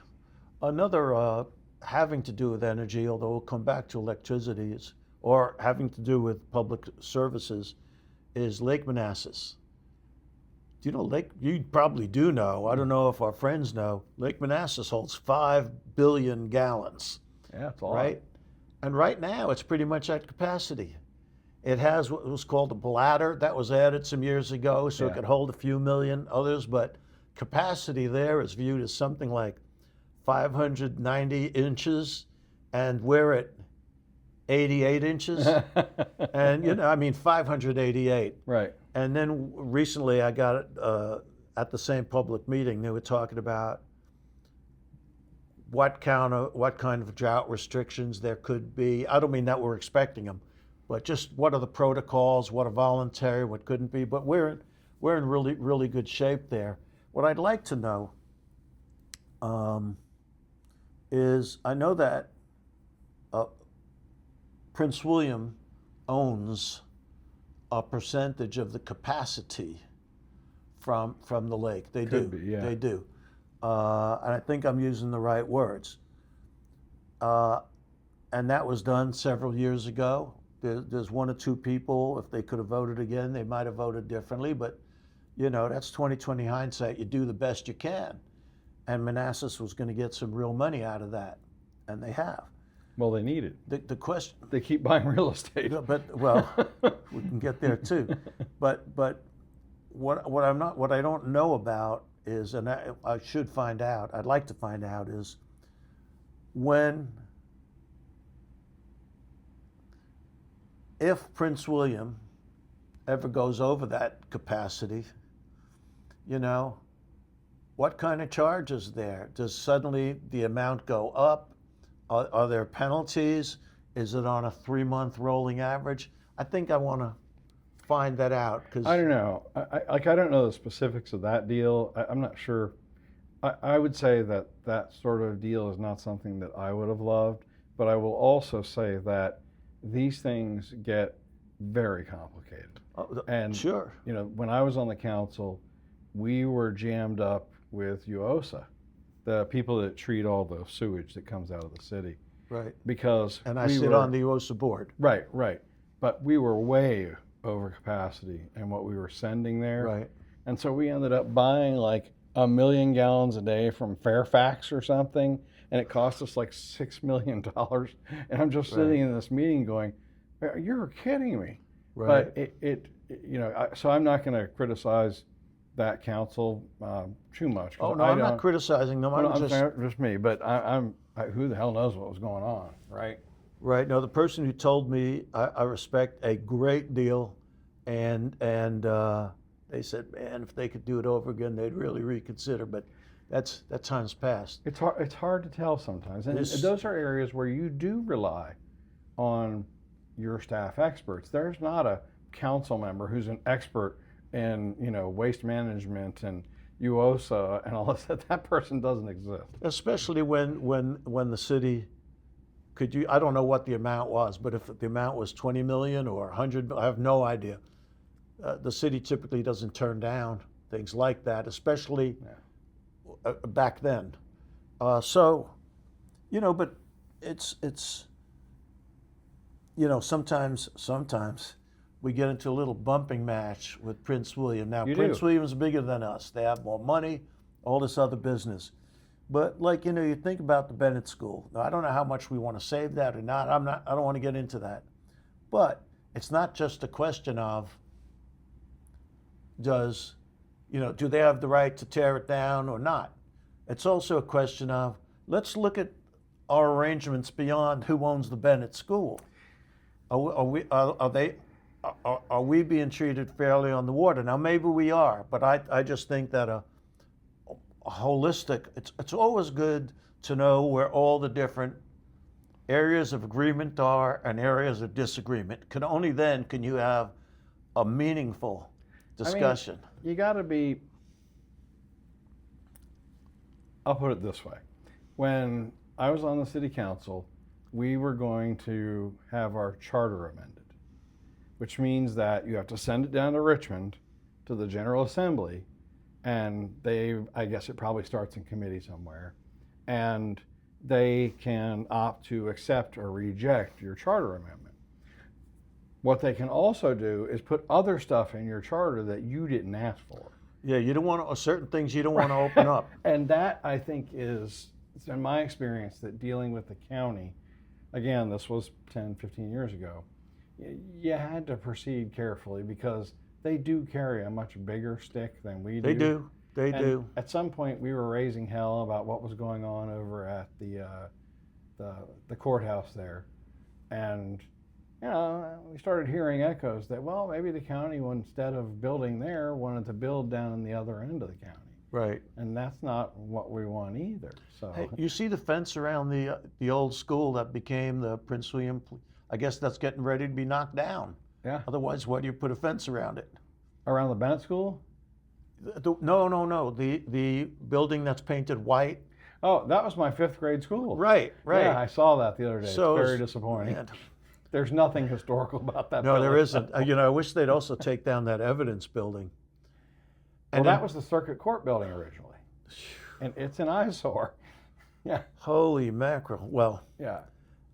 Another having to do with energy, although we'll come back to electricity, or having to do with public services, is Lake Manassas. Do you know Lake? You probably do know. I don't know if our friends know. Lake Manassas holds 5 billion gallons, Yeah, it's a lot. right? And right now, it's pretty much at capacity. It has what was called a bladder that was added some years ago, so Yeah. it could hold a few million others. But capacity there is viewed as something like 590 inches, and we're at 88 inches. And, I mean, 588. Right. And then recently I got it at the same public meeting, they were talking about what kind of drought restrictions there could be. I don't mean that we're expecting them, but just what are the protocols, what are voluntary, what couldn't be. But we're in really, really good shape there. What I'd like to know is I know that Prince William owns a percentage of the capacity from the lake. They Could do. be, yeah. They do. And I think I'm using the right words. And that was done several years ago. There's one or two people, if they could have voted again, they might have voted differently. But, that's 20/20 hindsight. You do the best you can. And Manassas was going to get some real money out of that. And they have. Well, they need it. The question, They keep buying real estate. but well, we can get there too. But what I don't know about is, and I should find out. I'd like to find out is if Prince William ever goes over that capacity, what kind of charge is there? Does suddenly the amount go up? Are there penalties? Is it on a 3-month rolling average? I think I want to find that out because I don't know. I don't know the specifics of that deal. I'm not sure. I would say that sort of deal is not something that I would have loved. But I will also say that these things get very complicated. And sure, when I was on the council, we were jammed up with UOSA, the people that treat all the sewage that comes out of the city. right. Because And I sit on the UOSA board. Right. But we were way over capacity in what we were sending there. Right. And so we ended up buying like 1 million gallons a day from Fairfax or something, and it cost us like $6 million. And I'm just sitting in this meeting going, "You're kidding me." Right. But so I'm not going to criticize that council too much. Oh no, I'm not criticizing them. I'm just me, but who the hell knows what was going on, right? right. No, the person who told me I respect a great deal, and they said, man, if they could do it over again, they'd really reconsider. But that time's passed. It's hard to tell sometimes, and those are areas where you do rely on your staff experts. There's not a council member who's an expert in waste management and UOSA and all this. That person doesn't exist. Especially when the city I don't know what the amount was, but if the amount was 20 million or 100, I have no idea. The city typically doesn't turn down things like that, especially back then. But it's sometimes we get into a little bumping match with Prince William. Now, Prince William's bigger than us. They have more money, all this other business. But you think about the Bennett School. Now, I don't know how much we want to save that or not. I don't want to get into that. But it's not just a question of do they have the right to tear it down or not? It's also a question of let's look at our arrangements beyond who owns the Bennett School. Are we being treated fairly on the water? Now, maybe we are, but I just think that a holistic, it's always good to know where all the different areas of agreement are and areas of disagreement. Only then can you have a meaningful discussion. You got to be I'll put it this way. When I was on the city council, we were going to have our charter amended, which means that you have to send it down to Richmond to the General Assembly, and I guess it probably starts in committee somewhere, and they can opt to accept or reject your charter amendment. What they can also do is put other stuff in your charter that you didn't ask for. Yeah, you don't want to, certain things you don't want to open up. And that, I think, is, in my experience, that dealing with the county, again, this was 10, 15 years ago, you had to proceed carefully because they do carry a much bigger stick than we do. They do. At some point, we were raising hell about what was going on over at the courthouse there, and we started hearing echoes that, well, maybe the county, instead of building there, wanted to build down in the other end of the county. Right. And that's not what we want either. So Hey, you see the fence around the old school that became the Prince William? I guess that's getting ready to be knocked down. yeah, Otherwise, why do you put a fence around it? around the Bennett School. No. The building that's painted white. Oh, that was my 5th grade school. Right. Yeah, I saw that the other day. So it's very disappointing. Man, There's nothing historical about that. no, building. there isn't. I wish they'd also take down that evidence building. Well, And that then- was the circuit court building originally, and it's an eyesore. Yeah, Holy mackerel! Well, yeah.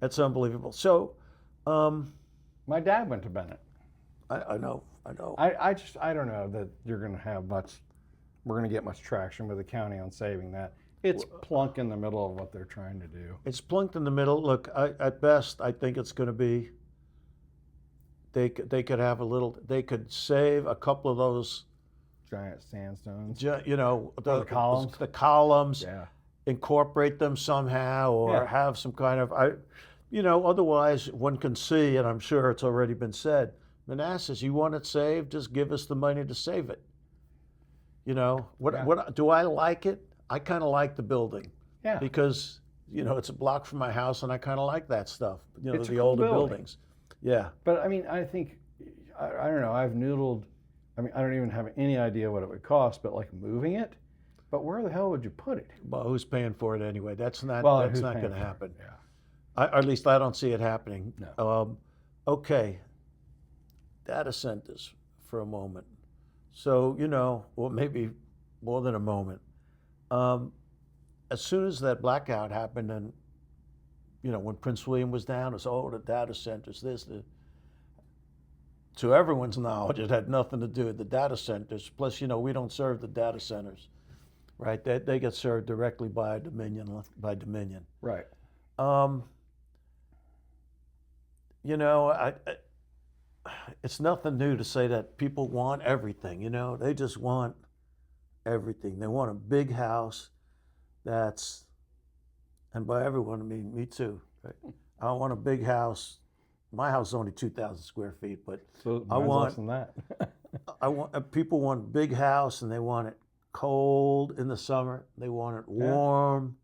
that's unbelievable. So, My dad went to Bennett. I know. I don't know that you're going to have much. We're going to get much traction with the county on saving that. It's plunk in the middle of what they're trying to do. It's plunked in the middle. Look, at best, I think it's going to be. They could have a little. They could save a couple of those. Giant sandstones. The columns. The columns. Yeah. Incorporate them somehow, or have some kind of. Otherwise one can see, and I'm sure it's already been said. Manassas, you want it saved? Just give us the money to save it. What do I like it? I kind of like the building. Yeah. Because it's a block from my house, and I kind of like that stuff. It's a the cool older building. buildings. Yeah. But I mean, I think, I don't know, I've noodled. I mean, I don't even have any idea what it would cost, but like moving it. But where the hell would you put it? Well, who's paying for it anyway? That's not. Well, that's who's not paying going to for it? happen. Yeah. Or at least I don't see it happening. No. Okay. Data centers for a moment. So well, maybe more than a moment. As soon as that blackout happened, and when Prince William was down, it's the data centers. To everyone's knowledge, it had nothing to do with the data centers. Plus, we don't serve the data centers, right? They get served directly by Dominion. Right. It's nothing new to say that people want everything. They just want everything. They want a big house that's, and by everyone I mean me too. Right? I want a big house. My house is only 2,000 square feet, but So I want less than that. people want a big house, and they want it cold in the summer. They want it warm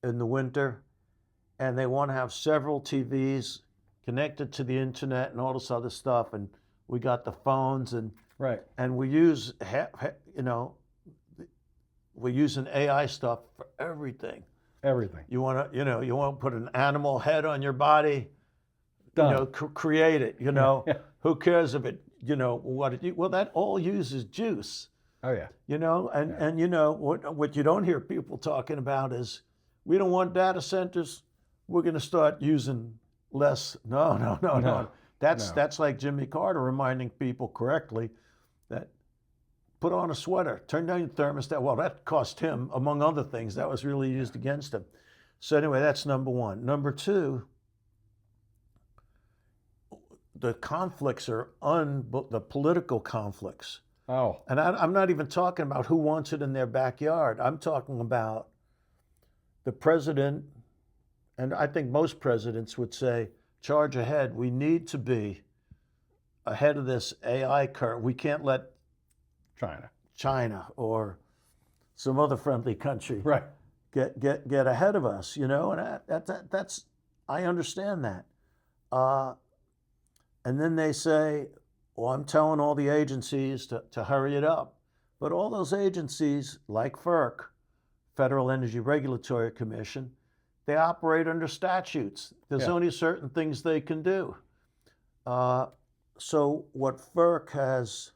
in the winter, and they want to have several TVs connected to the internet and all this other stuff. And we got the phones, and Right. and we use we're using AI stuff for everything. Everything. You want to put an animal head on your body. Done. Create it. Yeah. Who cares if it? Well, that all uses juice. Oh yeah. And what you don't hear people talking about is, we don't want data centers. We're going to start using less. No. That's like Jimmy Carter reminding people correctly that put on a sweater, turn down your thermostat. Well, that cost him, among other things. That was really used against him. So anyway, that's number one. Number two, the conflicts are the political conflicts. Oh. And I'm not even talking about who wants it in their backyard. I'm talking about the president, and I think most presidents would say, charge ahead. We need to be ahead of this AI curve. We can't let China or some other friendly country Right. get ahead of us, and that's I understand that. And then they say, well, I'm telling all the agencies to hurry it up. But all those agencies, like FERC, Federal Energy Regulatory Commission, they operate under statutes. There's Yeah. only certain things they can do. So what FERC has,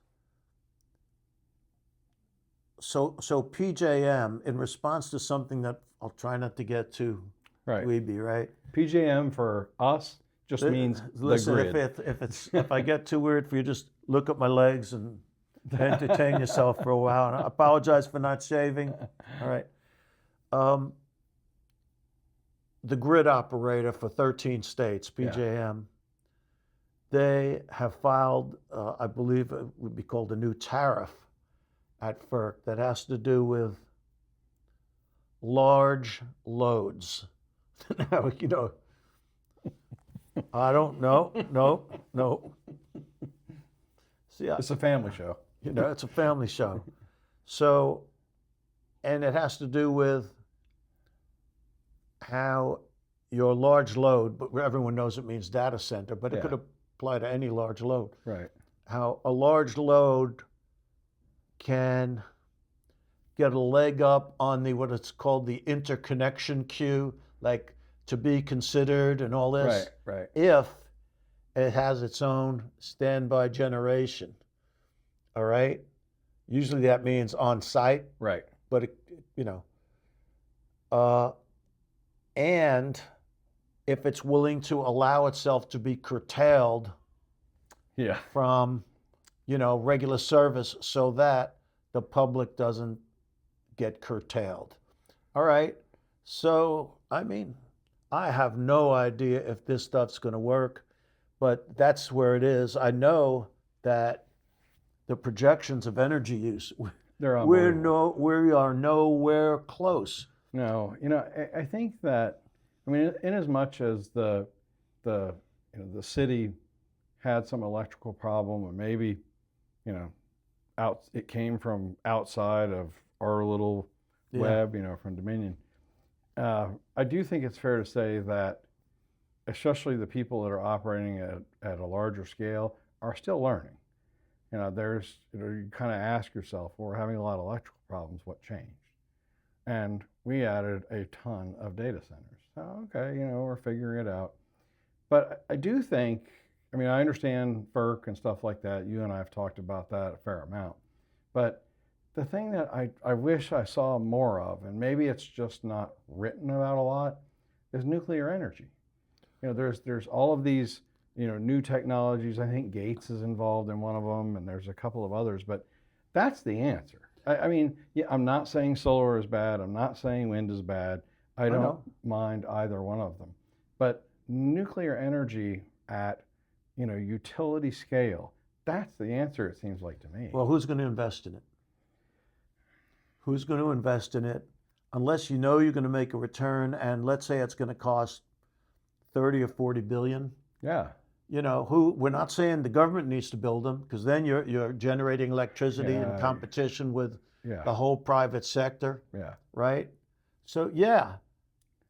so PJM, in response to something that I'll try not to get too Right. weeby, right? PJM for us just means Listen, the grid. if I get too weird for you, just look at my legs and entertain yourself for a while. And I apologize for not shaving. All right. The grid operator for 13 states, PJM, they have filed, I believe it would be called a new tariff at FERC that has to do with large loads. Now, you know, I don't know. No. See, It's a family show. you know, it's a family show. So, and it has to do with how your large load, but everyone knows it means data center, but it could apply to any large load. Right. How a large load can get a leg up on the, what it's called, the interconnection queue, like to be considered and all this. Right. If it has its own standby generation. All right? Usually that means on site, Right. but it, you know, and if it's willing to allow itself to be curtailed Yeah. from, you know, regular service so that the public doesn't get curtailed. All right. So, I mean, I have no idea if this stuff's going to work, but that's where it is. I know that the projections of energy use, They're we are nowhere close. No, you know, I think that, I mean, in as much as the city had some electrical problem, and maybe, you know, it came from outside of our little web, you know, from Dominion. I do think it's fair to say that, especially the people that are operating at a larger scale, are still learning. You know, you kind of ask yourself, well, we're having a lot of electrical problems, what changed? And we added a ton of data centers. So, okay, you know, we're figuring it out. But I do think, I mean, I understand FERC and stuff like that. You and I have talked about that a fair amount. But the thing that I wish I saw more of, and maybe it's just not written about a lot, is nuclear energy. You know, there's all of these, you know, new technologies. I think Gates is involved in one of them, and there's a couple of others. But that's the answer. I mean, yeah, I'm not saying solar is bad. I'm not saying wind is bad. I don't mind either one of them. But nuclear energy at, you know, utility scale, that's the answer, it seems like to me. Well, who's going to invest in it? Who's going to invest in it? Unless you know you're going to make a return, and let's say it's going to cost 30 or 40 billion. Yeah. You know, we're not saying the government needs to build them, because then you're generating electricity in competition with the whole private sector. Yeah. Right? So yeah,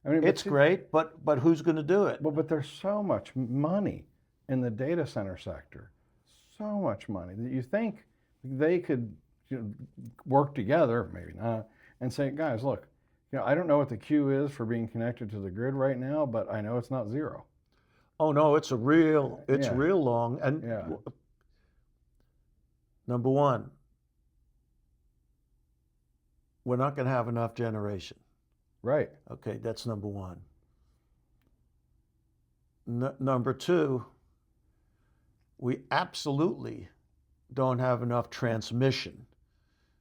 I mean, it's great, but who's going to do it? But there's so much money in the data center sector, so much money that you think they could, you know, work together, maybe not, and say, guys, look, you know, I don't know what the queue is for being connected to the grid right now, but I know it's not zero. Oh no, it's real long. And number one, we're not going to have enough generation. Right. Okay, that's number one. Number two, we absolutely don't have enough transmission,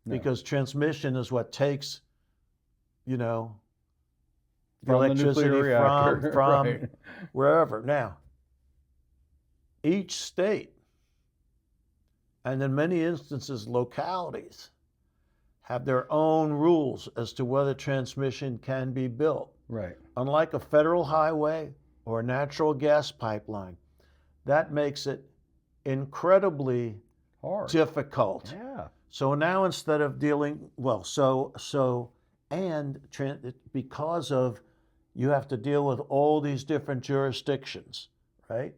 because transmission is what takes, you know, the electricity from wherever. Now, each state, and in many instances localities, have their own rules as to whether transmission can be built. Right. Unlike a federal highway or a natural gas pipeline, that makes it incredibly hard, difficult. Yeah. So now instead of dealing, because of, you have to deal with all these different jurisdictions, right?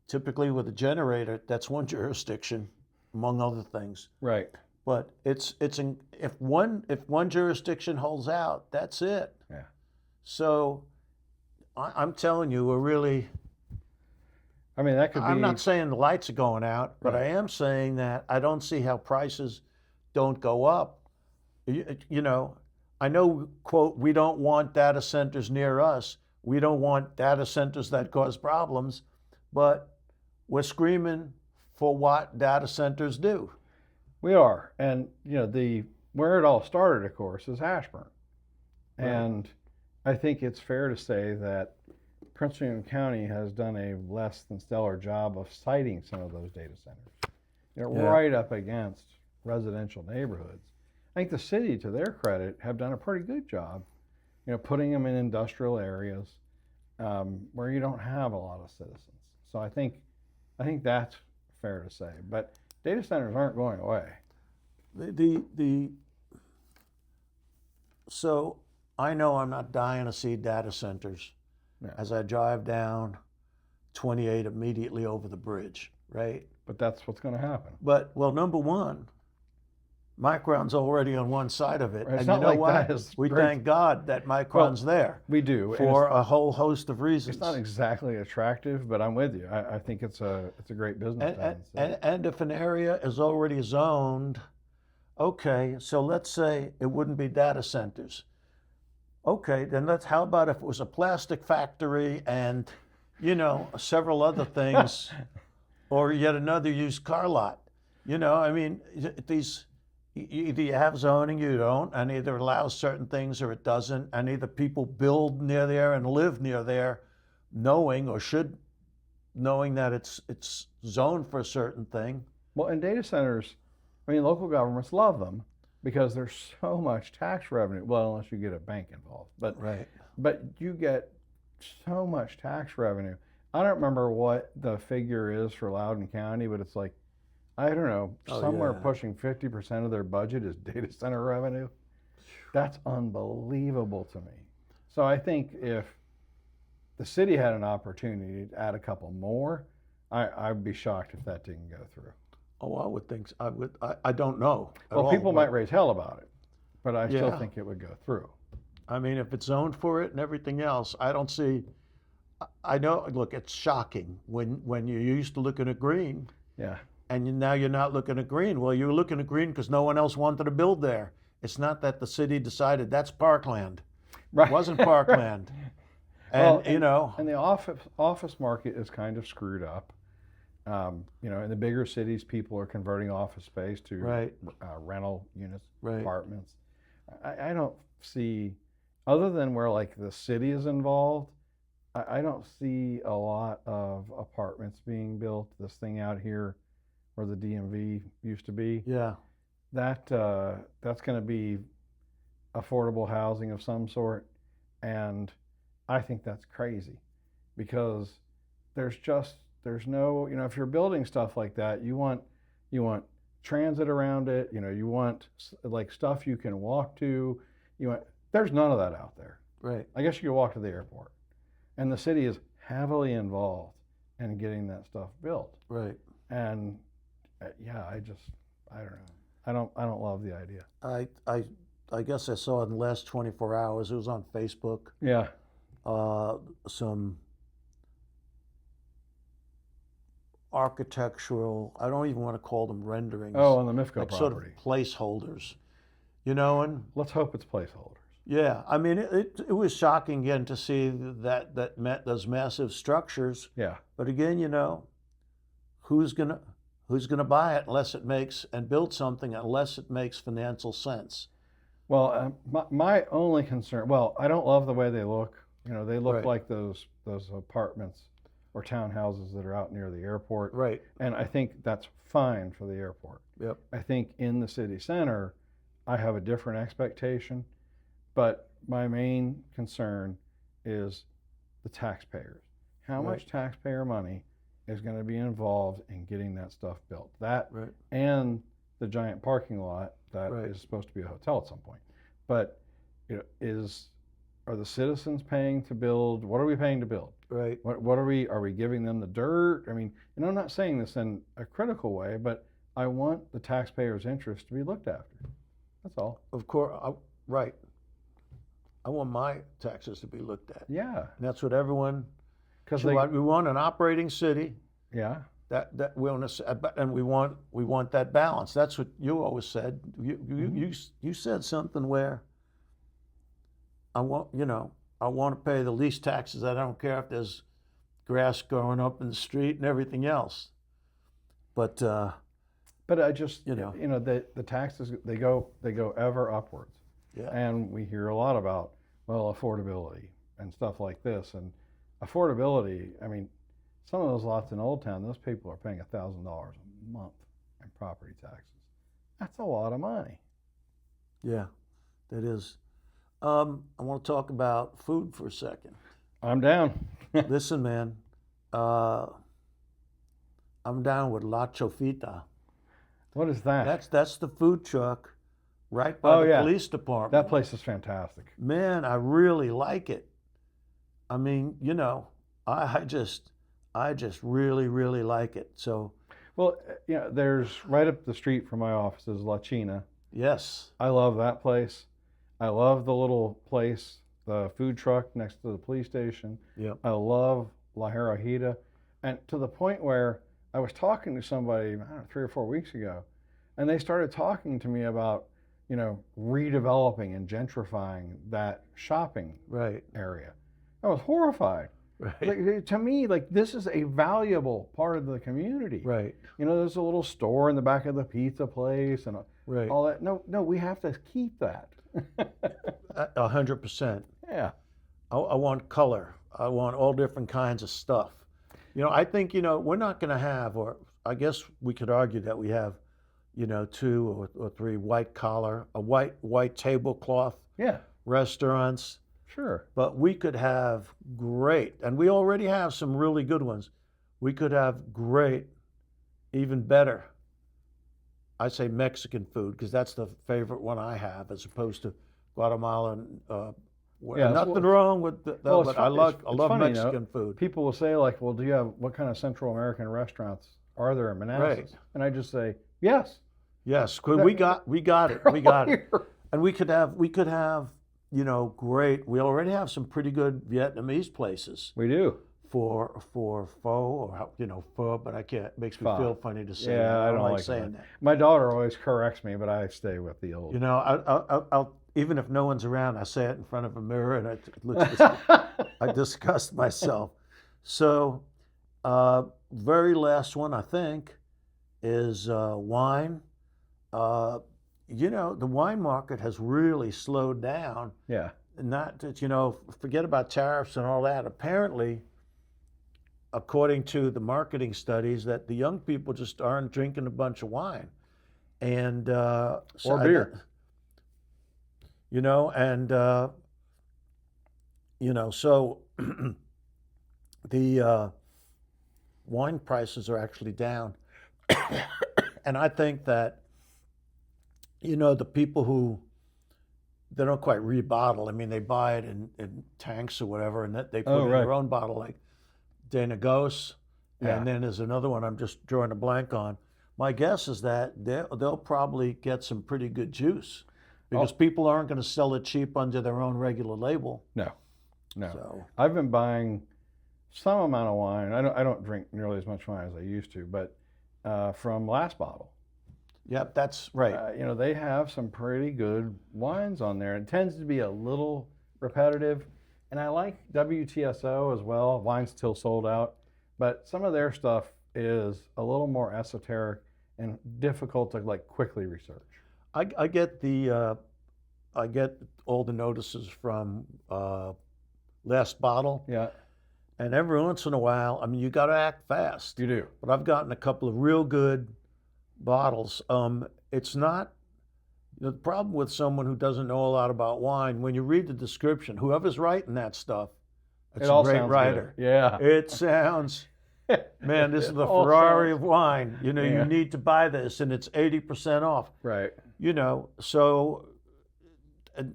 Typically with a generator, that's one jurisdiction, among other things. Right. But if one jurisdiction holds out, that's it. Yeah. So I'm telling you, we're really. I mean, that could be. I'm not saying the lights are going out, but Right. I am saying that I don't see how prices don't go up. You know, I know, quote, we don't want data centers near us. We don't want data centers that cause problems, but we're screaming for what data centers do. We are, and where it all started, of course, is Ashburn, Right. and I think it's fair to say that Prince William County has done a less than stellar job of siting some of those data centers. Yeah. Right up against residential neighborhoods. I think the city, to their credit, have done a pretty good job, putting them in industrial areas where you don't have a lot of citizens. So I think that's fair to say. But data centers aren't going away. So I know I'm not dying to see data centers Yeah. as I drive down 28 immediately over the bridge, right? But that's what's going to happen. But, well, number one, Micron's already on one side of it. It's and not you know like what? that is We great. thank God that Micron's there We do. And for a whole host of reasons. it's not exactly attractive, but I'm with you. I think it's a great business. And if an area is already zoned, okay, so let's say it wouldn't be data centers. Okay, then how about if it was a plastic factory and, several other things, or yet another used car lot? I mean, either you have zoning, you don't, and either allows certain things or it doesn't, and either people build near there and live near there, knowing that it's zoned for a certain thing. Well, and data centers, I mean, local governments love them because there's so much tax revenue. Well, unless you get a bank involved, but Right. But you get so much tax revenue. I don't remember what the figure is for Loudoun County, but it's like, I don't know, somewhere pushing 50% of their budget is data center revenue. That's unbelievable to me. So I think if the city had an opportunity to add a couple more, I'd be shocked if that didn't go through. Oh, I would think so. I would. I don't know. Well, people might raise hell about it, but I still Yeah. think it would go through. I mean, if it's zoned for it and everything else, I don't see. I know. Look, it's shocking when you're used to looking at green, Yeah. and now you're not looking at green. Well, you're looking at green because no one else wanted to build there. It's not that the city decided that's parkland. Right. It wasn't parkland. Well, And and the office market is kind of screwed up. In the bigger cities, people are converting office space to Right. Rental units, Right. apartments. I don't see, other than where like the city is involved, I don't see a lot of apartments being built. This thing out here where the DMV used to be, yeah, that's going to be affordable housing of some sort, and I think that's crazy because there's no, if you're building stuff like that, you want transit around it, you want like stuff you can walk to, there's none of that out there. right. I guess you could walk to the airport, and the city is heavily involved in getting that stuff built. Right. And I don't know. I don't love the idea. I guess I saw in the last 24 hours. It was on Facebook. Yeah. Some architectural. I don't even want to call them renderings. Oh, on the MIFCO like property. sort of placeholders. And Let's hope it's placeholders. yeah, I mean, it was shocking again to see those massive structures. Yeah. But again, who's gonna buy it unless it makes and build something unless it makes financial sense? Well, my only concern. Well, I don't love the way they look. They look Right. like those apartments or townhouses that are out near the airport. Right. And I think that's fine for the airport. Yep. I think in the city center, I have a different expectation, but my main concern is the taxpayers. How Right. much taxpayer money is going to be involved in getting that stuff built? That Right. and the giant parking lot that Right. is supposed to be a hotel at some point. But are the citizens paying to build? What are we paying to build? Right. What are we giving them the dirt? I mean, and I'm not saying this in a critical way, but I want the taxpayer's interest to be looked after. That's all. Of course, right. I want my taxes to be looked at. Yeah. And that's what everyone. Because We want an operating city. Yeah. That we want to, and we want that balance. That's what you always said. You said something where I want to pay the least taxes. I don't care if there's grass growing up in the street and everything else. But I just the taxes they go ever upwards. Yeah. And we hear a lot about affordability and stuff like this. And affordability, I mean, some of those lots in Old Town, those people are paying $1,000 a month in property taxes. That's a lot of money. Yeah, that is. I want to talk about food for a second. I'm down. Listen, man, I'm down with La Chofita. What is that? That's the food truck right by the police department. That place is fantastic. Man, I really like it. I mean, I just really, really like it. So, there's right up the street from my office is La China. Yes. I love that place. I love the little place, the food truck next to the police station. Yep. I love La Jarajita. And to the point where I was talking to somebody, I don't know, 3 or 4 weeks ago, and they started talking to me about, redeveloping and gentrifying that shopping area. I was horrified. Right. To me, this is a valuable part of the community. Right. There's a little store in the back of the pizza place and all that. No, we have to keep that. 100%. Yeah. I want color. I want all different kinds of stuff. I think, we're not going to have, or I guess we could argue that we have, 2 or 3 white collar, a white tablecloth restaurants. Sure. But we could have great, and we already have some really good ones. We could have great, even better, I say Mexican food, because that's the favorite one I have, as opposed to Guatemalan. Nothing wrong with that, but I love funny, Mexican food. People will say, what kind of Central American restaurants are there in Manassas? Right. And I just say, yes. Yes, we got it. We got it. And we could have, great. We already have some pretty good Vietnamese places. We do. For pho, or pho, but I can't. It makes me feel funny to say. Yeah, that. I don't like saying that. My daughter always corrects me, but I stay with the old. I'll even if no one's around, I say it in front of a mirror, and it looks. I disgust myself. So, very last one I think is wine. The wine market has really slowed down. Yeah. Not that, forget about tariffs and all that. Apparently, according to the marketing studies, that the young people just aren't drinking a bunch of wine. And or beer. So the wine prices are actually down. And I think that, the people who, they don't quite rebottle. I mean, they buy it in tanks or whatever, and that they put in their own bottle, like Dana Gose. Yeah. And then there's another one I'm just drawing a blank on. My guess is that they'll probably get some pretty good juice, because people aren't going to sell it cheap under their own regular label. No. So I've been buying some amount of wine. I don't drink nearly as much wine as I used to, but from Last Bottle. Yep, that's right. They have some pretty good wines on there. It tends to be a little repetitive, and I like WTSO as well. Wine's Till Sold Out, but some of their stuff is a little more esoteric and difficult to quickly research. I get all the notices from Last Bottle. Yeah. And every once in a while, I mean, you got to act fast. You do. But I've gotten a couple of real good bottles. It's not the problem with someone who doesn't know a lot about wine. When you read the description, whoever's writing that stuff, it's a great writer. Good. Yeah. It sounds, man, this is the Ferrari of wine. You need to buy this, and it's 80% off. Right. So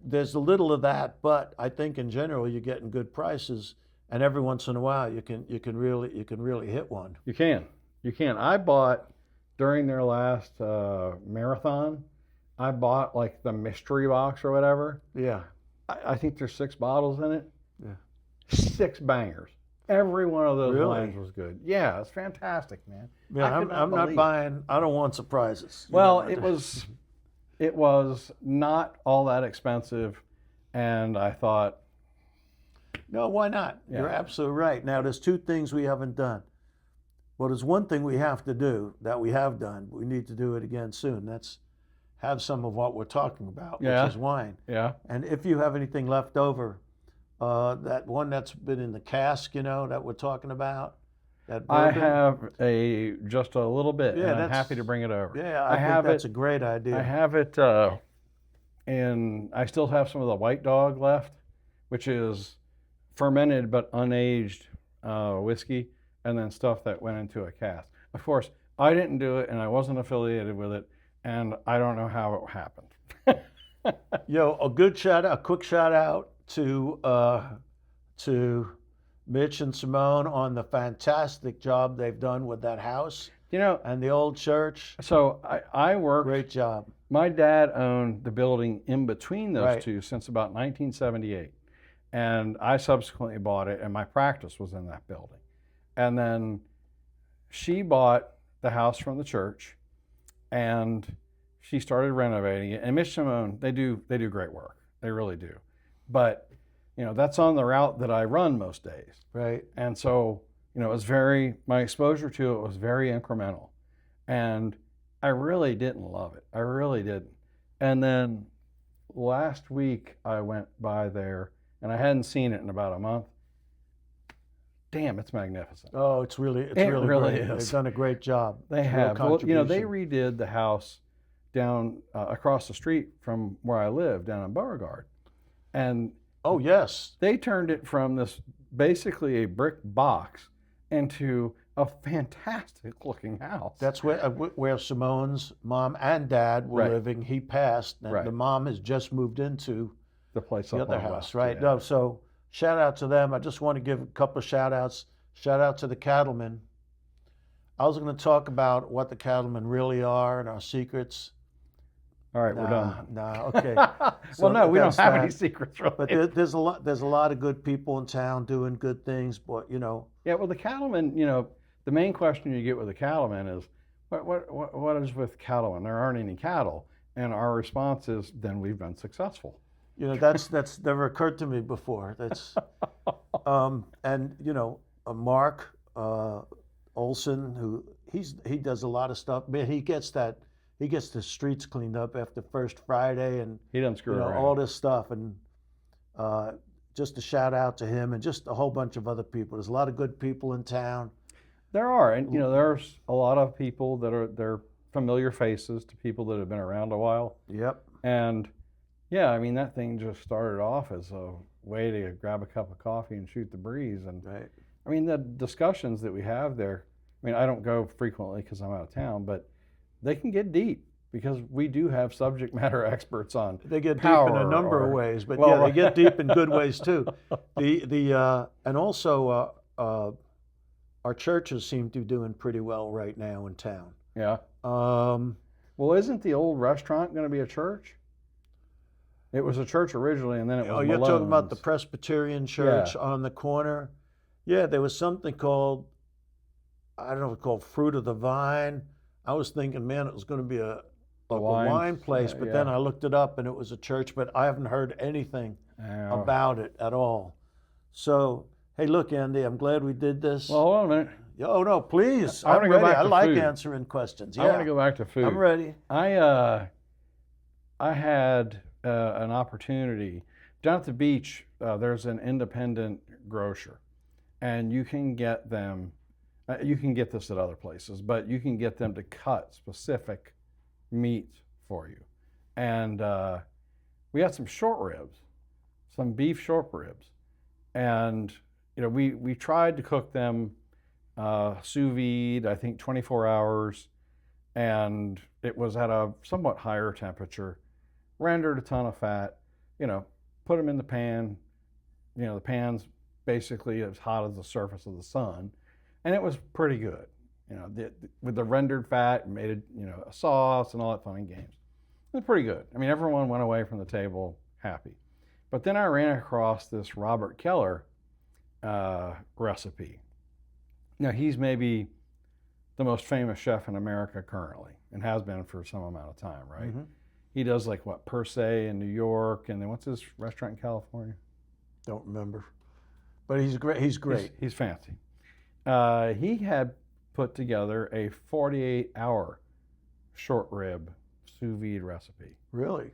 there's a little of that, but I think in general you're getting good prices, and every once in a while you can really hit one. You can. I bought during their last marathon, I bought like the mystery box or whatever. Yeah. I think there's 6 bottles in it. Yeah. 6 bangers. Every one of those Really? wines was good. Yeah, it's fantastic, man. Yeah, I'm not buying. I don't want surprises. Well, it was not all that expensive, and I thought, No, why not? Yeah. You're absolutely right. Now, there's 2 things we haven't done. Well, there's one thing we have to do that we have done. We need to do it again soon. That's have some of what we're talking about, Yeah. which is wine. yeah, And if you have anything left over, that one that's been in the cask, that we're talking about, that I bourbon. have just a little bit, Yeah, and I'm that's- happy to bring it over. Yeah, I I have think that's it- a great idea. I have it, and I still have some of the White Dog left, which is fermented but unaged whiskey, and then stuff that went into a cask. Of course, I didn't do it, and I wasn't affiliated with it, and I don't know how it happened. A quick shout out to Mitch and Simone on the fantastic job they've done with that house and the old church. So I worked. Great job. My dad owned the building in between those Right. two since about 1978. And I subsequently bought it, and my practice was in that building. And then she bought the house from the church, and she started renovating it. And Mitch Simone, they do great work. They really do. But, that's on the route that I run most days. Right. And so, it was my exposure to it was very incremental. And I really didn't love it. I really didn't. And then last week I went by there, and I hadn't seen it in about a month. Damn, it's magnificent. Oh, it's really It really really great. is. They've done a great job. They It's a real have. Well, they contribution. redid the house down across the street from where I live, down in Beauregard. And Oh, yes. they turned it from this basically a brick box into a fantastic looking house. That's where Simone's mom and dad were Right. living. He passed, and Right. the mom has just moved into the place the up other on house, West, right? yeah. No, so shout out to them. I just want to give a couple of shout outs. Shout out to the cattlemen. I was going to talk about what the cattlemen really are and our secrets. All right, we're done. Nah, okay. So Well, no, we don't that's have any that. secrets, really. But there's a lot of good people in town doing good things. But Yeah, well, the cattlemen, the main question you get with the cattlemen is, what is with cattlemen? There aren't any cattle, and our response is, then we've been successful. that's never occurred to me before. That's and Mark Olson, who he does a lot of stuff. Man, he gets the streets cleaned up after First Friday, and He doesn't screw around. all this stuff. And just a shout out to him and just a whole bunch of other people. There's a lot of good people in town. There are, and there's a lot of people they're familiar faces to people that have been around a while. Yep. And yeah, I mean, that thing just started off as a way to grab a cup of coffee and shoot the breeze. And Right. I mean, the discussions that we have there, I mean, I don't go frequently because I'm out of town, but they can get deep because we do have subject matter experts on. They get power deep in a number of or- ways, but well, yeah, they get deep in good ways too. And also our churches seem to be doing pretty well right now in town. Yeah. Um, Well, isn't the old restaurant going to be a church? It was a church originally, and then it was oh, you're talking about the Malone's. Presbyterian church Yeah. on the corner? Yeah, there was something called, I don't know, called Fruit of the Vine. I was thinking, man, it was going to be a wine place, but then I looked it up and it was a church, but I haven't heard anything Yeah. about it at all. So, hey, look, Andy, I'm glad we did this. Well, hold on a minute. Oh, no, please. I wanna I'm go ready. back I to like food. answering questions. Yeah, I want to go back to food. I'm ready. I had an opportunity down at the beach. There's an independent grocer, and you can get them. You can get this at other places, but you can get them to cut specific meat for you. And we had some short ribs, some beef short ribs, and we tried to cook them sous vide, I think 24 hours, and it was at a somewhat higher temperature, rendered a ton of fat, put them in the pan, the pan's basically as hot as the surface of the sun, and it was pretty good. with the rendered fat, made it, a sauce and all that fun and games. It was pretty good. I mean, everyone went away from the table happy. But then I ran across this Robert Keller recipe. Now, he's maybe the most famous chef in America currently, and has been for some amount of time, right? Mm-hmm. He does like what, Per Se in New York, and then what's his restaurant in California? Don't remember. But he's great. He's great. He's fancy. He had put together a 48-hour short rib sous vide recipe. Really?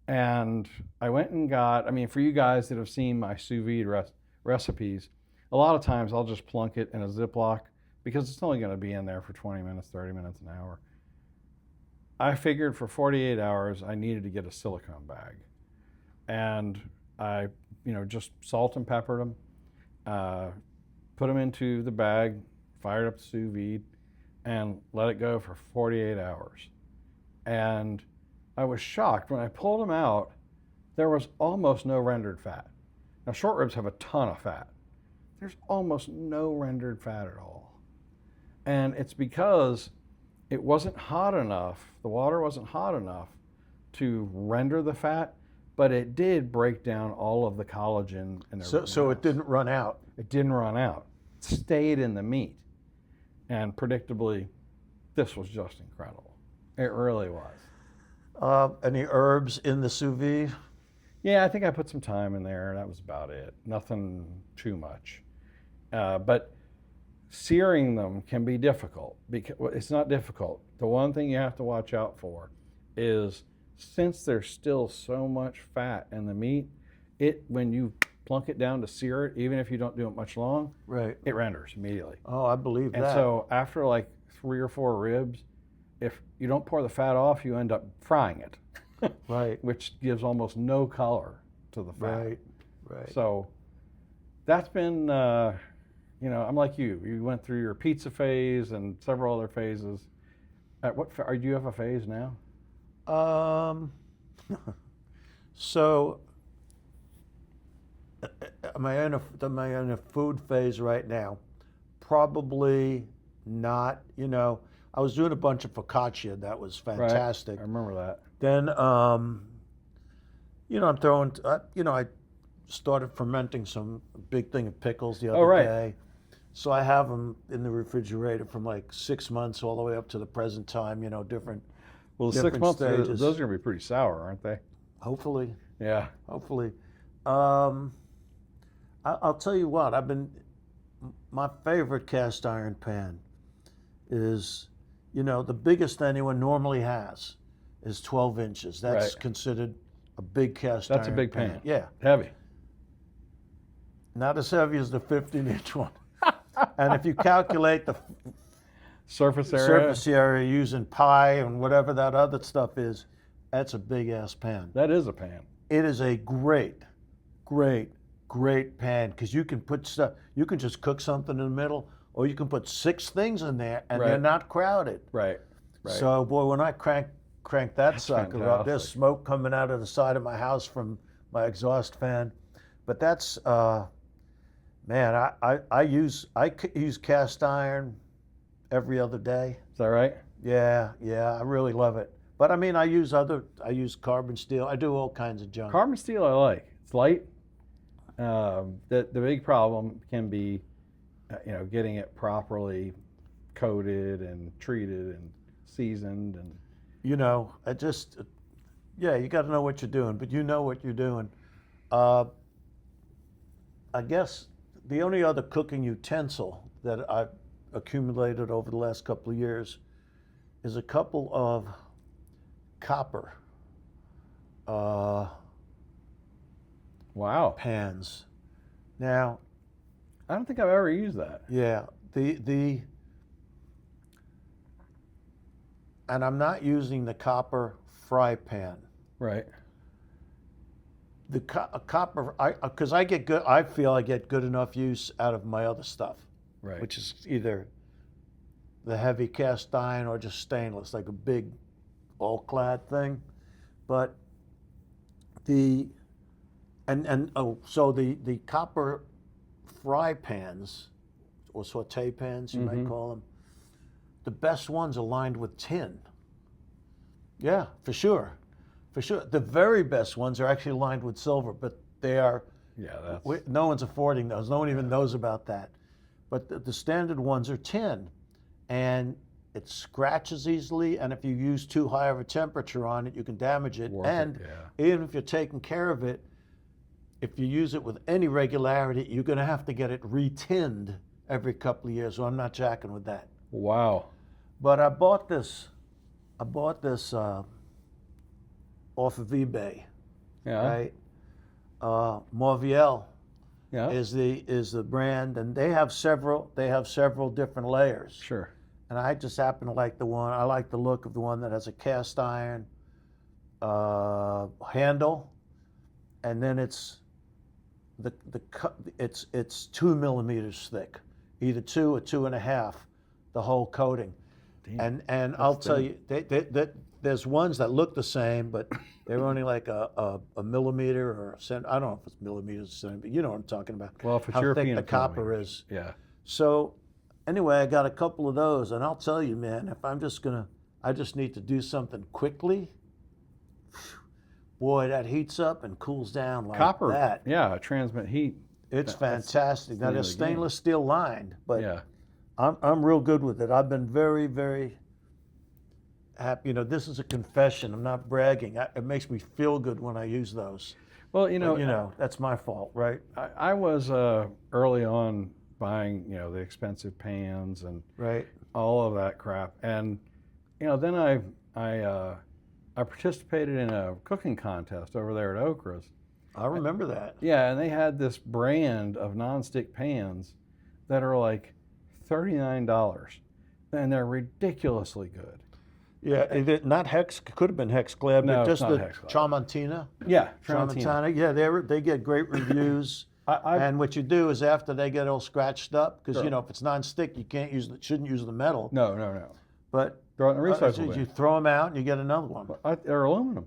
And I went and got, I mean, for you guys that have seen my sous vide recipes, a lot of times I'll just plunk it in a Ziploc because it's only going to be in there for 20 minutes, 30 minutes, an hour. I figured for 48 hours I needed to get a silicone bag. And I, just salt and peppered them, put them into the bag, fired up the sous vide, and let it go for 48 hours. And I was shocked when I pulled them out, there was almost no rendered fat. Now, short ribs have a ton of fat. There's almost no rendered fat at all. And it's because it wasn't hot enough, the water wasn't hot enough to render the fat, but it did break down all of the collagen and everything. So it didn't run out. It didn't run out. It stayed in the meat. And predictably, this was just incredible. It really was. Any herbs in the sous vide? Yeah, I think I put some thyme in there. That was about it. Nothing too much. But searing them can be difficult. Because it's not difficult. The one thing you have to watch out for is, since there's still so much fat in the meat, when you plunk it down to sear it, even if you don't do it much long, right, it renders immediately. Oh, I believe that. And so after like 3 or 4 ribs, if you don't pour the fat off, you end up frying it. Right. Which gives almost no color to the fat. Right. So that's been, I'm like you. You went through your pizza phase and several other phases. At what, do you have a phase now? So am I in a food phase right now? Probably not. I was doing a bunch of focaccia. That was fantastic. Right. I remember that. Then, I'm throwing, I started fermenting some big thing of pickles the other day. So I have them in the refrigerator from like 6 months all the way up to the present time, different. Well, the 6 months, those are going to be pretty sour, aren't they? Hopefully. Yeah. Hopefully. I'll tell you what, my favorite cast iron pan is, the biggest anyone normally has is 12 inches. That's considered a big cast iron. That's a big pan. Yeah. Heavy. Not as heavy as the 15-inch one. And if you calculate the surface area using pi and whatever that other stuff is, that's a big ass pan. That is a pan. It is a great pan, because you can put stuff, you can just cook something in the middle, or you can put 6 things in there and they're not crowded. Right. So boy, when I crank that sucker up, there's smoke coming out of the side of my house from my exhaust fan. But that's man, I use cast iron every other day. Is that right? Yeah, I really love it. But I mean, I use carbon steel. I do all kinds of junk. Carbon steel I like. It's light. The big problem can be, getting it properly coated and treated and seasoned and. You got to know what you're doing, but you know what you're doing. I guess the only other cooking utensil that I've accumulated over the last couple of years is a couple of copper pans. Now, I don't think I've ever used that. Yeah, and I'm not using the copper fry pan. Right. The copper, because I feel I get good enough use out of my other stuff, right? Which is either the heavy cast iron or just stainless, like a big all-clad thing. But the copper fry pans or saute pans, you might call them. the best ones are lined with tin. Yeah, for sure. For sure. The very best ones are actually lined with silver, but they are, Yeah, that's no one's affording those. No one even knows about that. But the standard ones are tin, and it scratches easily, and if you use too high of a temperature on it, you can damage it. Warp it, And yeah. even if you're taking care of it, if you use it with any regularity, you're going to have to get it retinned every couple of years. So I'm not jacking with that. wow. But I bought this. Off of eBay, Yeah. right? Morviel Yeah. is the brand, and they have several different layers. Sure. And I just happen to like the one. I like the look of the one that has a cast iron handle, and then it's it's 2 millimeters thick, either 2 or 2.5, the whole coating. Damn. And I'll tell you, there's ones that look the same, but they're only like a millimeter or a cent. I don't know if it's millimeters or centimeters, but you know what I'm talking about. Well, if it's how European, thick the it's copper millimeters. is. Yeah. So anyway, I got a couple of those, and I'll tell you, man, if I just need to do something quickly. Boy, that heats up and cools down like Copper. that. Yeah, transmit heat. It's That's fantastic. Now the they're name of the game. stainless steel lined, but Yeah. I'm real good with it. I've been very, very happy. You know, this is a confession. I'm not bragging. It makes me feel good when I use those. Well, But, that's my fault, right? I was early on buying, the expensive pans and Right. all of that crap, and then I participated in a cooking contest over there at Okra's. I remember that. Yeah, and they had this brand of nonstick pans that are like $39, and they're ridiculously good. Yeah, not Hex. Could have been Hexclad, No, but it's just not the Hexclad. Tramontina. Yeah, Tramontana. Yeah, they get great reviews. And what you do is after they get all scratched up, because Sure. if it's non-stick, you shouldn't use the metal. No. But Throw it in the recycle bin. you throw them out and you get another one. They're aluminum.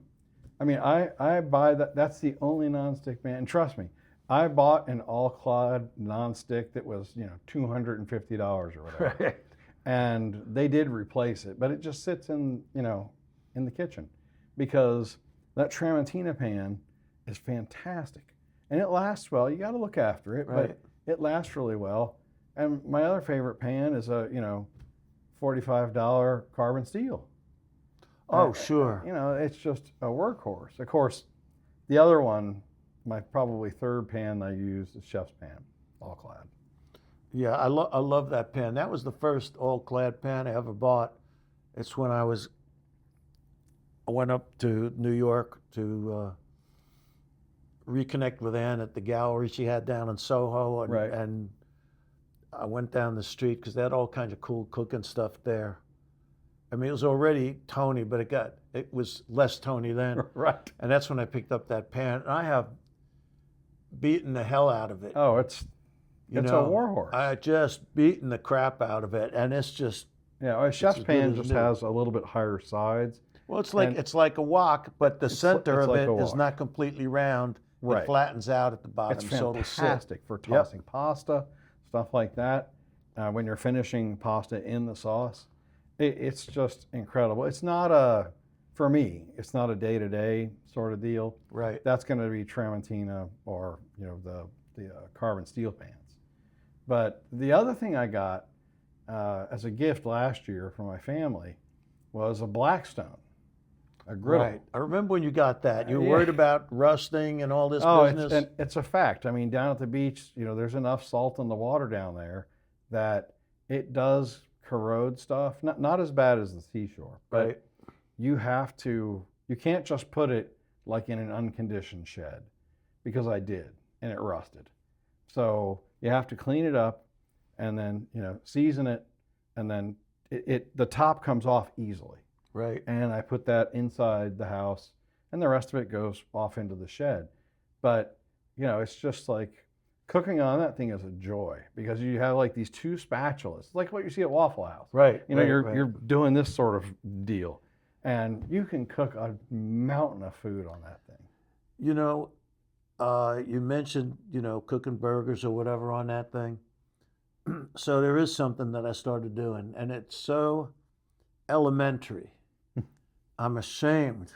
I mean, I buy that. That's the only nonstick pan. And trust me, I bought an all-clad nonstick that was, $250 or whatever. Right. And they did replace it, but it just sits in the kitchen, because that Tramontina pan is fantastic, and it lasts well. You got to look after it, Right. but it lasts really well. And my other favorite pan is a $45 carbon steel. Oh, sure. It's just a workhorse. Of course, the other one, my probably third pan I use is Chef's pan, all clad. Yeah, I love that pan. That was the first all-clad pan I ever bought. It's when I went up to New York to reconnect with Ann at the gallery she had down in Soho, and, Right. and I went down the street because they had all kinds of cool cooking stuff there. I mean, it was already Tony, but it was less Tony then. Right. And that's when I picked up that pan. And I have beaten the hell out of it. Oh, it's a warhorse. I just beaten the crap out of it, and it's just. Yeah, a chef's as good pan as just new. has a little bit higher sides. Well, it's like a wok, but the center of it is not completely round. Right. It flattens out at the bottom, It's so it'll sit. fantastic for tossing pasta, stuff like that. When you're finishing pasta in the sauce, it's just incredible. It's not for me, it's not a day-to-day sort of deal. Right. That's going to be Tramontina or the carbon steel pans. But the other thing I got as a gift last year for my family was a Blackstone, a griddle. Right. I remember when you got that. You were Yeah. worried about rusting and all this business. It's a fact. I mean, down at the beach, there's enough salt in the water down there that it does corrode stuff. Not as bad as the seashore, but Right. you can't just put it like in an unconditioned shed, because I did, and it rusted. So you have to clean it up and then, season it, and then the top comes off easily. Right. And I put that inside the house, and the rest of it goes off into the shed. But, it's just like cooking on that thing is a joy, because you have like these two spatulas, like what you see at Waffle House. Right. You're doing this sort of deal, and you can cook a mountain of food on that thing. You mentioned, cooking burgers or whatever on that thing. So there is something that I started doing, and it's so elementary. I'm ashamed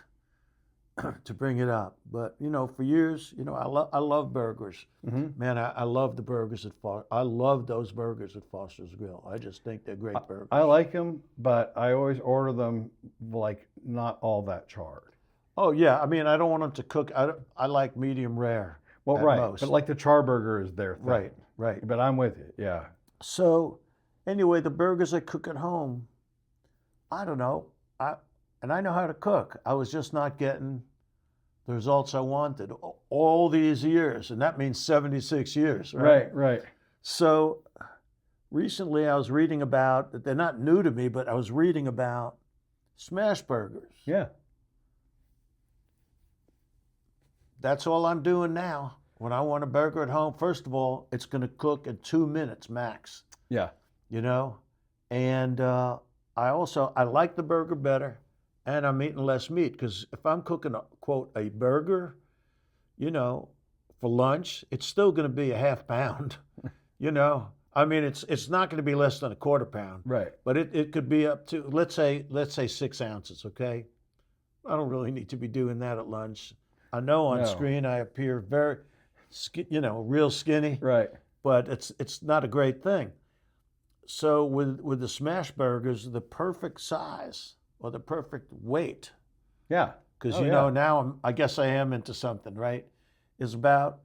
to bring it up, but for years, I love burgers. Hmm. Man, I love the burgers at I love those burgers at Foster's Grill. I just think they're great burgers. I like them, but I always order them like not all that charred. Oh yeah, I mean I don't want them to cook. I like medium rare Well, at right, most. but like the char burger is their thing. Right, right. But I'm with you. Yeah. So anyway, the burgers I cook at home, I don't know. I know how to cook. I was just not getting the results I wanted all these years, and that means 76 years, right? Right. Right. So recently I was reading about, they're not new to me, but I was reading about smash burgers. Yeah. That's all I'm doing now. When I want a burger at home, first of all, it's going to cook in 2 minutes max, Yeah. And I like the burger better, and I'm eating less meat, because if I'm cooking, quote, a burger, for lunch, it's still going to be a half pound, I mean, it's not going to be less than a quarter pound, Right. but it could be up to, let's say 6 ounces, okay? I don't really need to be doing that at lunch. I know on No. screen I appear very, real skinny, Right. but it's not a great thing. So with the smash burgers, the perfect size or the perfect weight, Yeah. because Oh, yeah. now I guess I am into something, right? Is about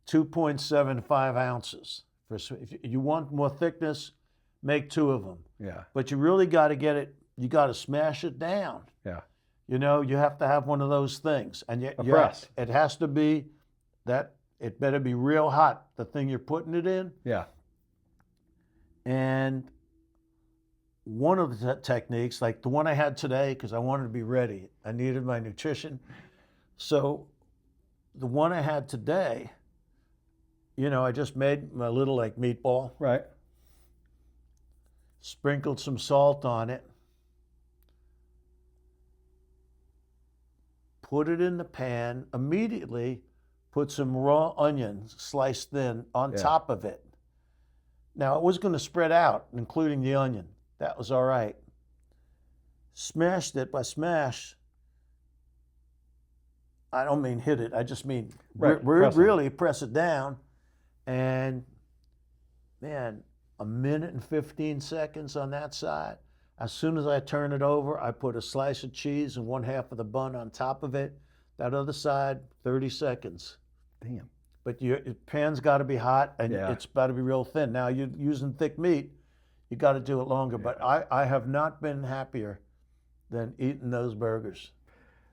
2.75 ounces. If you want more thickness, make 2 of them. Yeah. But you really got to get it. You got to smash it down. Yeah. You have to have one of those things, and A press. it has to be that. It better be real hot, the thing you're putting it in. Yeah. And one of the techniques, like the one I had today, because I wanted to be ready, I needed my nutrition. So the one I had today, I just made my little like meatball, Right. sprinkled some salt on it, put it in the pan, immediately put some raw onions sliced thin on top of it. Now it was going to spread out, including the onion. That was all right. Smashed it. By smash, I don't mean hit it. I just mean really press it down. And man, 1:15 on that side. As soon as I turn it over, I put a slice of cheese and 1/2 of the bun on top of it. That other side, 30 seconds. Damn. But your pan's got to be hot, and Yeah. it's got to be real thin. Now, you're using thick meat, you got to do it longer. Yeah. But I have not been happier than eating those burgers.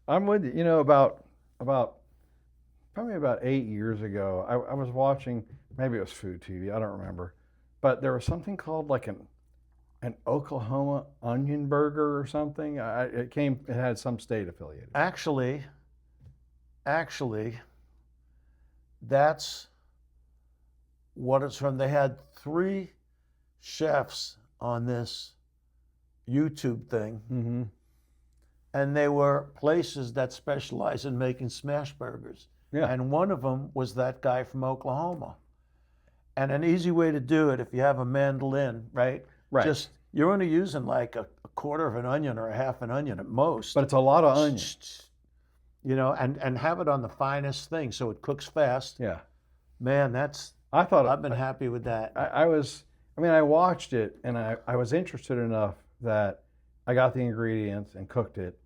I'm with you. About probably about 8 years ago, I was watching, maybe it was Food TV, I don't remember, but there was something called like an Oklahoma onion burger or something. It had some state affiliated. Actually, that's what it's from. They had 3 chefs on this YouTube thing, Mm-hmm. and they were places that specialize in making smash burgers. Yeah. And one of them was that guy from Oklahoma. And an easy way to do it, if you have a mandolin, right? Right. Just, you're only using like a quarter of an onion or a half an onion at most. But it's a lot of onion. And have it on the finest thing so it cooks fast. Yeah. Man, I've been happy with that. I watched it and I was interested enough that I got the ingredients and cooked it.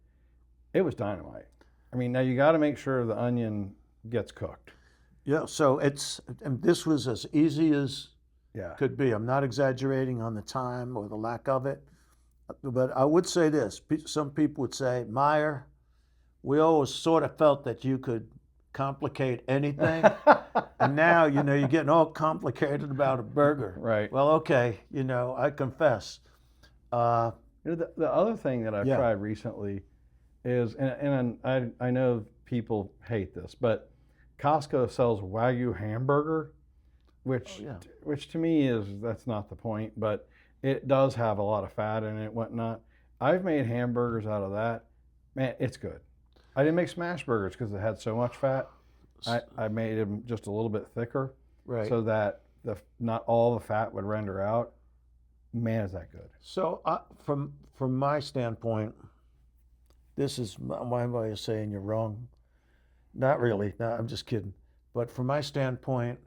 It was dynamite. Now you got to make sure the onion gets cooked. Yeah, so and this was as easy as Yeah. could be. I'm not exaggerating on the time or the lack of it. But I would say this. Some people would say, Meyer, we always sort of felt that you could complicate anything. And now, you're getting all complicated about a burger. Right. Well, okay, I confess. The other thing that I've Yeah. tried recently is, and I know people hate this, but Costco sells Wagyu hamburger, which to me that's not the point, but it does have a lot of fat in it, whatnot. I've made hamburgers out of that. Man, it's good. I didn't make smash burgers because it had so much fat. I made them just a little bit thicker, Right. so that not all the fat would render out. Man, is that good. So from my standpoint, this is my way of saying you're wrong. Not really. No, I'm just kidding. But from my standpoint,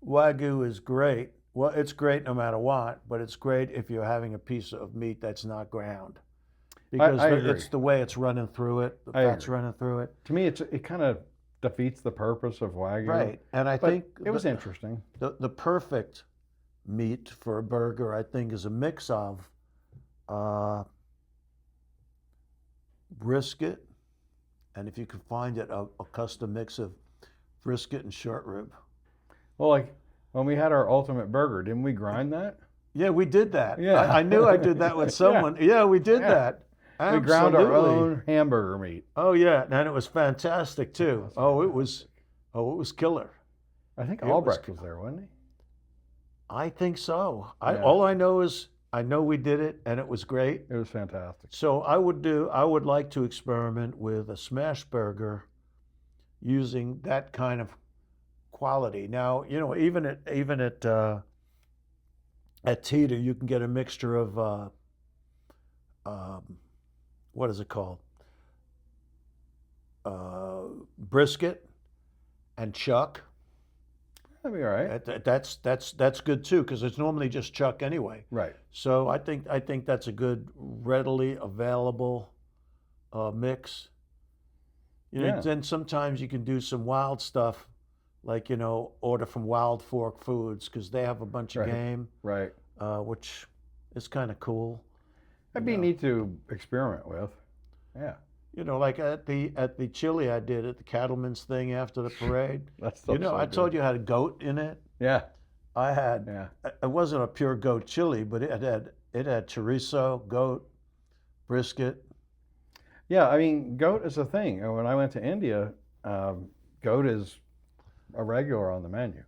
Wagyu is great. Well, it's great no matter what, but it's great if you're having a piece of meat that's not ground. Because I agree. it's the way it's running through it, the I fat's agree. running through it. To me, it kind of defeats the purpose of Wagyu. Right. And I But think it was interesting. the perfect meat for a burger, I think, is a mix of brisket, and if you can find it, a custom mix of brisket and short rib. Well, like when we had our ultimate burger, didn't we grind that? Yeah, we did that. Yeah. I knew I did that with someone. Yeah, we did Yeah. that. We ground our Absolutely. own hamburger meat. Oh yeah, and it was fantastic too. It was killer. I think It Albrecht was there, wasn't he? I think so. Yeah. All I know is I know we did it, and it was great. It was fantastic. So I would like to experiment with a smash burger using that kind of quality. Now, even at Teeter, you can get a mixture of what is it called? Brisket and chuck. That'd be all right. That's good too, because it's normally just chuck anyway. Right. So I think that's a good, readily available mix. Yeah. Then sometimes you can do some wild stuff, like order from Wild Fork Foods, because they have a bunch of Right. game, Right. which is kind of cool. That'd be neat to experiment with. Yeah. Like at the chili I did at the Cattleman's thing after the parade. That's so I good. told you I had a goat in it. Yeah. I had. Yeah. It wasn't a pure goat chili, but it had chorizo, goat, brisket. Yeah. I mean, goat is a thing. When I went to India, goat is a regular on the menu.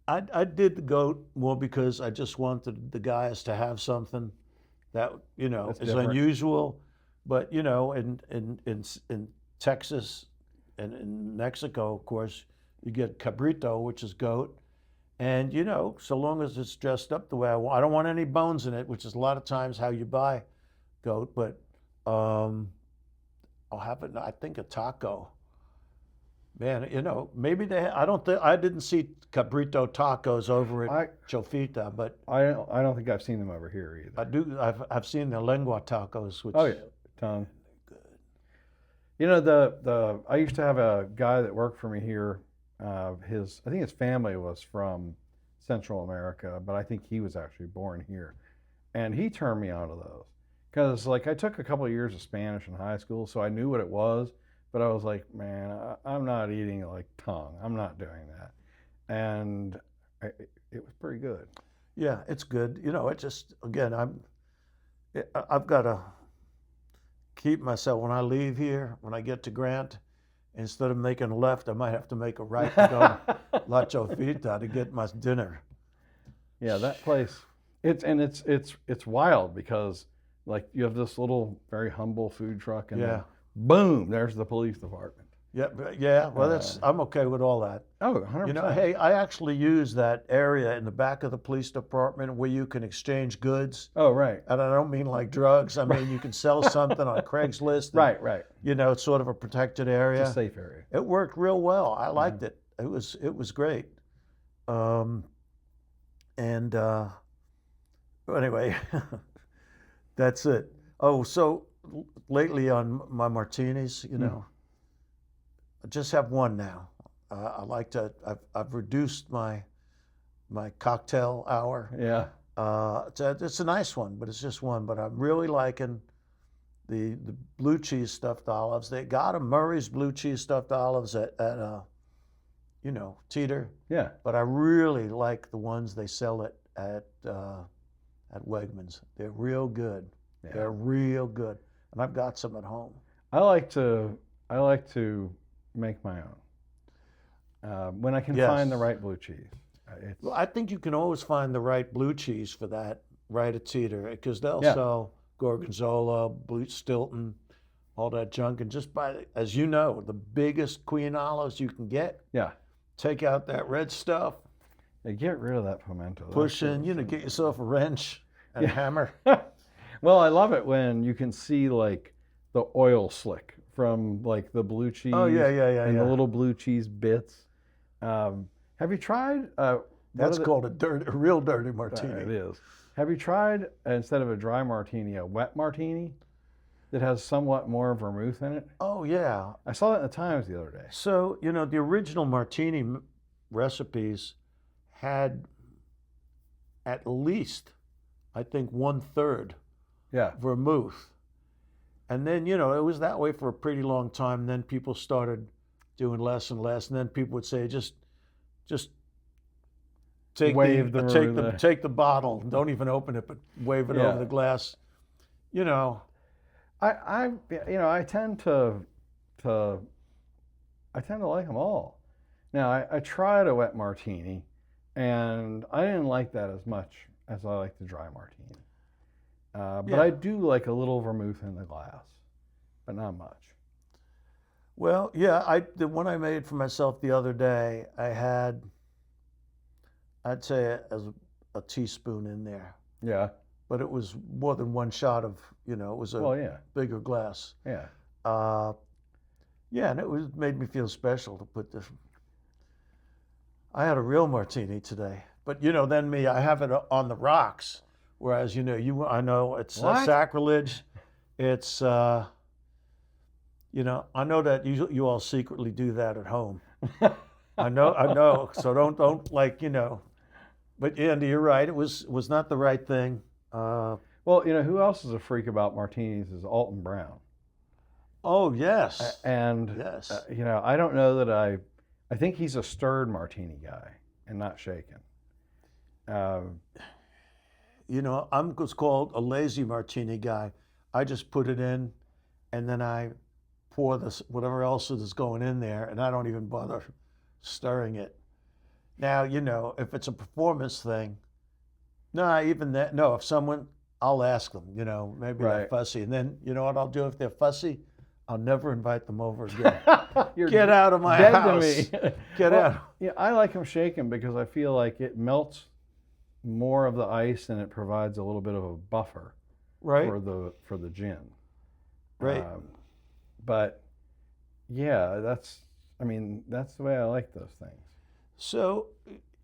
I did the goat more because I just wanted the guys to have something that That's is different. unusual. But in Texas and in Mexico, of course, you get cabrito, which is goat, and so long as it's dressed up the way I don't want any bones in it, which is a lot of times how you buy goat. But I'll have it. I think a taco. Man, maybe I didn't see cabrito tacos over at Chofita, but I don't think I've seen them over here either. I do. I've seen the lengua tacos, which Oh yeah, tongue. Good. I used to have a guy that worked for me here. I think his family was from Central America, but I think he was actually born here, and he turned me on to those because like I took a couple of years of Spanish in high school, so I knew what it was. But I was like, man, I'm not eating like tongue. I'm not doing that. And it was pretty good. Yeah, it's good. It just, again, I've got to keep myself, when I leave here, when I get to Grant, instead of making a left, I might have to make a right to go to La Chofita to get my dinner. Yeah, that place. It's wild because like you have this little very humble food truck and then boom, there's the police department. Yeah. Well, I'm okay with all that. Oh, 100%. Hey, I actually use that area in the back of the police department where you can exchange goods. Oh, right. And I don't mean like drugs. I mean, you can sell something on Craigslist. And, Right. It's sort of a protected area. It's a safe area. It worked real well. I liked it. It was great. Anyway, that's it. Oh, so lately on my martinis, I just have one now. I've reduced my cocktail hour. Yeah. It's a nice one, but it's just one. But I'm really liking the blue cheese stuffed olives. They got them, Murray's blue cheese stuffed olives at Teeter. Yeah. But I really like the ones they sell at Wegmans. They're real good. Yeah. They're real good, and I've got some at home. I like to make my own when I can find the right blue cheese. Well, I think you can always find the right blue cheese for that right at Teeter, because they'll sell Gorgonzola, Blue Stilton, all that junk, and just buy, as you know, the biggest Queen olives you can get. Yeah. take out that red stuff, Yeah, get rid of that pimento. push That's in, get yourself a wrench and a hammer. Well, I love it when you can see like the oil slick from like the blue cheese. Oh, yeah. And the little blue cheese bits. Have you tried? That's called a real dirty It martini. is. Have you tried, instead of a dry martini, a wet martini that has somewhat more vermouth in it? Oh, yeah. I saw that in the Times the other day. So, the original martini recipes had at least, I think, 1/3 Yeah. vermouth. And then, it was that way for a pretty long time. Then people started doing less and less. And then people would say, just take take the bottle. Don't even open it, but wave it over the glass. I tend to like them all. Now, I tried a wet martini, and I didn't like that as much as I like the dry martini. But I do like a little vermouth in the glass, but not much. Well, yeah, the one I made for myself the other day, I had, I'd say, a teaspoon in there, Yeah. but it was more than one shot of, it was a bigger glass. Yeah. Yeah, and it made me feel special to put this. I had a real martini today, but then me, I have it on the rocks, whereas I know it's sacrilege. It's I know that you all secretly do that at home. I know. So don't But Andy, you're right. It was not the right thing. Well, who else is a freak about martinis is Alton Brown. Oh, yes. And yes. I don't know that I think he's a stirred martini guy and not shaken. I'm what's called a lazy martini guy. I just put it in, and then I pour whatever else is going in there, and I don't even bother stirring it. Now, if it's a performance thing, if someone, I'll ask them, maybe they're fussy. And then, what I'll do if they're fussy? I'll never invite them over again. Get out of my house. To me. Get out. Yeah, I like them shaken because I feel like it melts more of the ice and it provides a little bit of a buffer for the gin. Right. But yeah, that's the way I like those things. So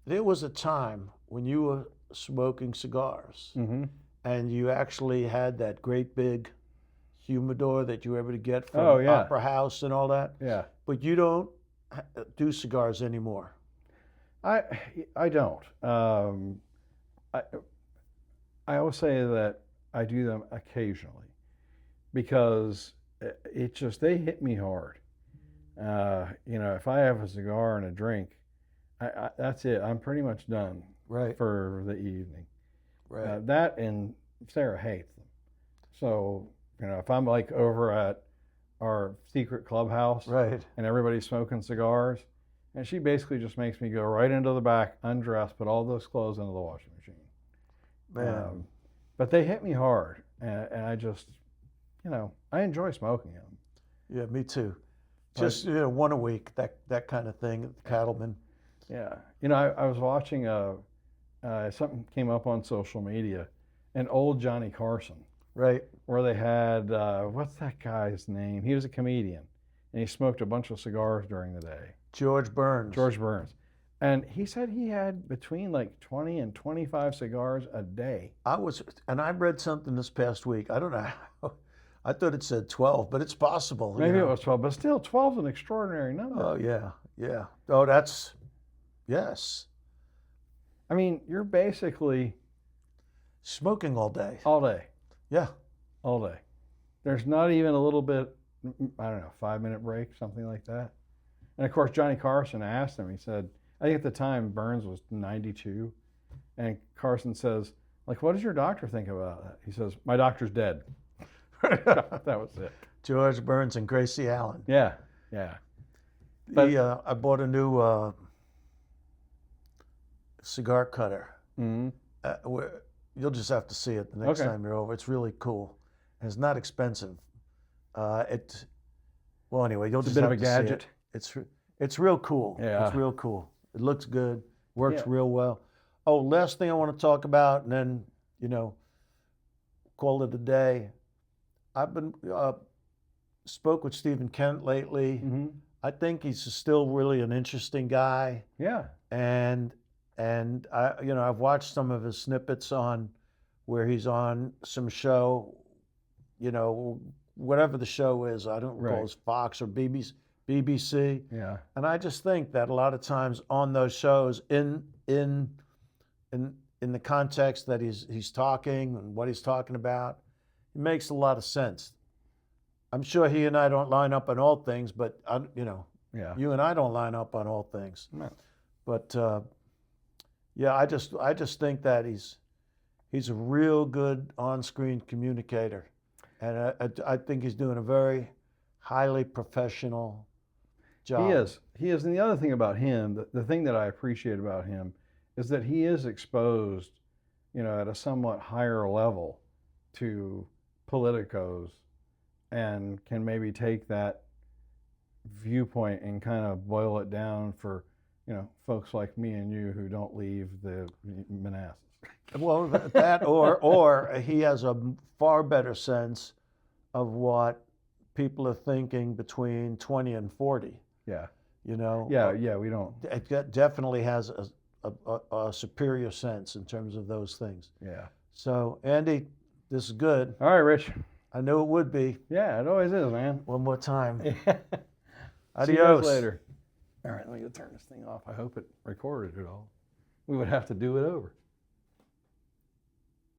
there was a time when you were smoking cigars, mm-hmm. and you actually had that great big humidor that you were able to get from Opera House and all that. Yeah. But you don't do cigars anymore. I don't. I always say that I do them occasionally because they hit me hard. If I have a cigar and a drink, that's it. I'm pretty much done for the evening. Right. That, and Sarah hates them. So, if I'm like over at our secret clubhouse and everybody's smoking cigars, and she basically just makes me go right into the back, undress, put all those clothes into the washing machine. Man. But they hit me hard, and I just, I enjoy smoking them. Yeah, me too. Just one a week, that kind of thing, Cattleman. Yeah. I was watching something came up on social media, an old Johnny Carson. Right. Where they had, what's that guy's name? He was a comedian, and he smoked a bunch of cigars during the day. George Burns. And he said he had between like 20 and 25 cigars a day. And I read something this past week. I don't know how. I thought it said 12, but it's possible. Maybe it was 12, but still 12 is an extraordinary number. Oh, yeah. Oh, yes. I mean, you're basically smoking all day. All day. Yeah. All day. There's not even a little bit, I don't know, 5-minute break, something like that. And of course, Johnny Carson asked him, he said, I think at the time Burns was 92. And Carson says, like, what does your doctor think about that? He says, my doctor's dead. That was it. George Burns and Gracie Allen. Yeah. But I bought a new cigar cutter. Mm-hmm. You'll just have to see it the next time you're over. It's really cool. And it's not expensive. Anyway, you'll just have to see it. It's a bit of a gadget. It's real cool. Yeah. It's real cool. It looks good. Works Yeah. real well. Oh, last thing I want to talk about, and then, call it a day. I've been spoke with Stephen Kent lately. Mm-hmm. I think he's still really an interesting guy, Yeah. and I've watched some of his snippets on where he's on some show, whatever the show is. I don't recall, Right. it's Fox or BBC. Yeah. And I just think that a lot of times on those shows, in the context that he's talking and what he's talking about, it makes a lot of sense. I'm sure he and I don't line up on all things, but Yeah. you and I don't line up on all things. No. But yeah, I just think that he's a real good on-screen communicator, and I think he's doing a very highly professional job. He is. And the other thing about him, the thing that I appreciate about him is that he is exposed, at a somewhat higher level to politicos and can maybe take that viewpoint and kind of boil it down for, folks like me and you who don't leave the Manassas. Well, that or he has a far better sense of what people are thinking between 20 and 40. Yeah. Yeah, we don't. It definitely has a superior sense in terms of those things. Yeah. So, Andy, this is good. All right, Rich. I knew it would be. Yeah, it always is, man. One more time. Yeah. Adios. See you guys later. All right, let me go turn this thing off. I hope it recorded it all. We would have to do it over.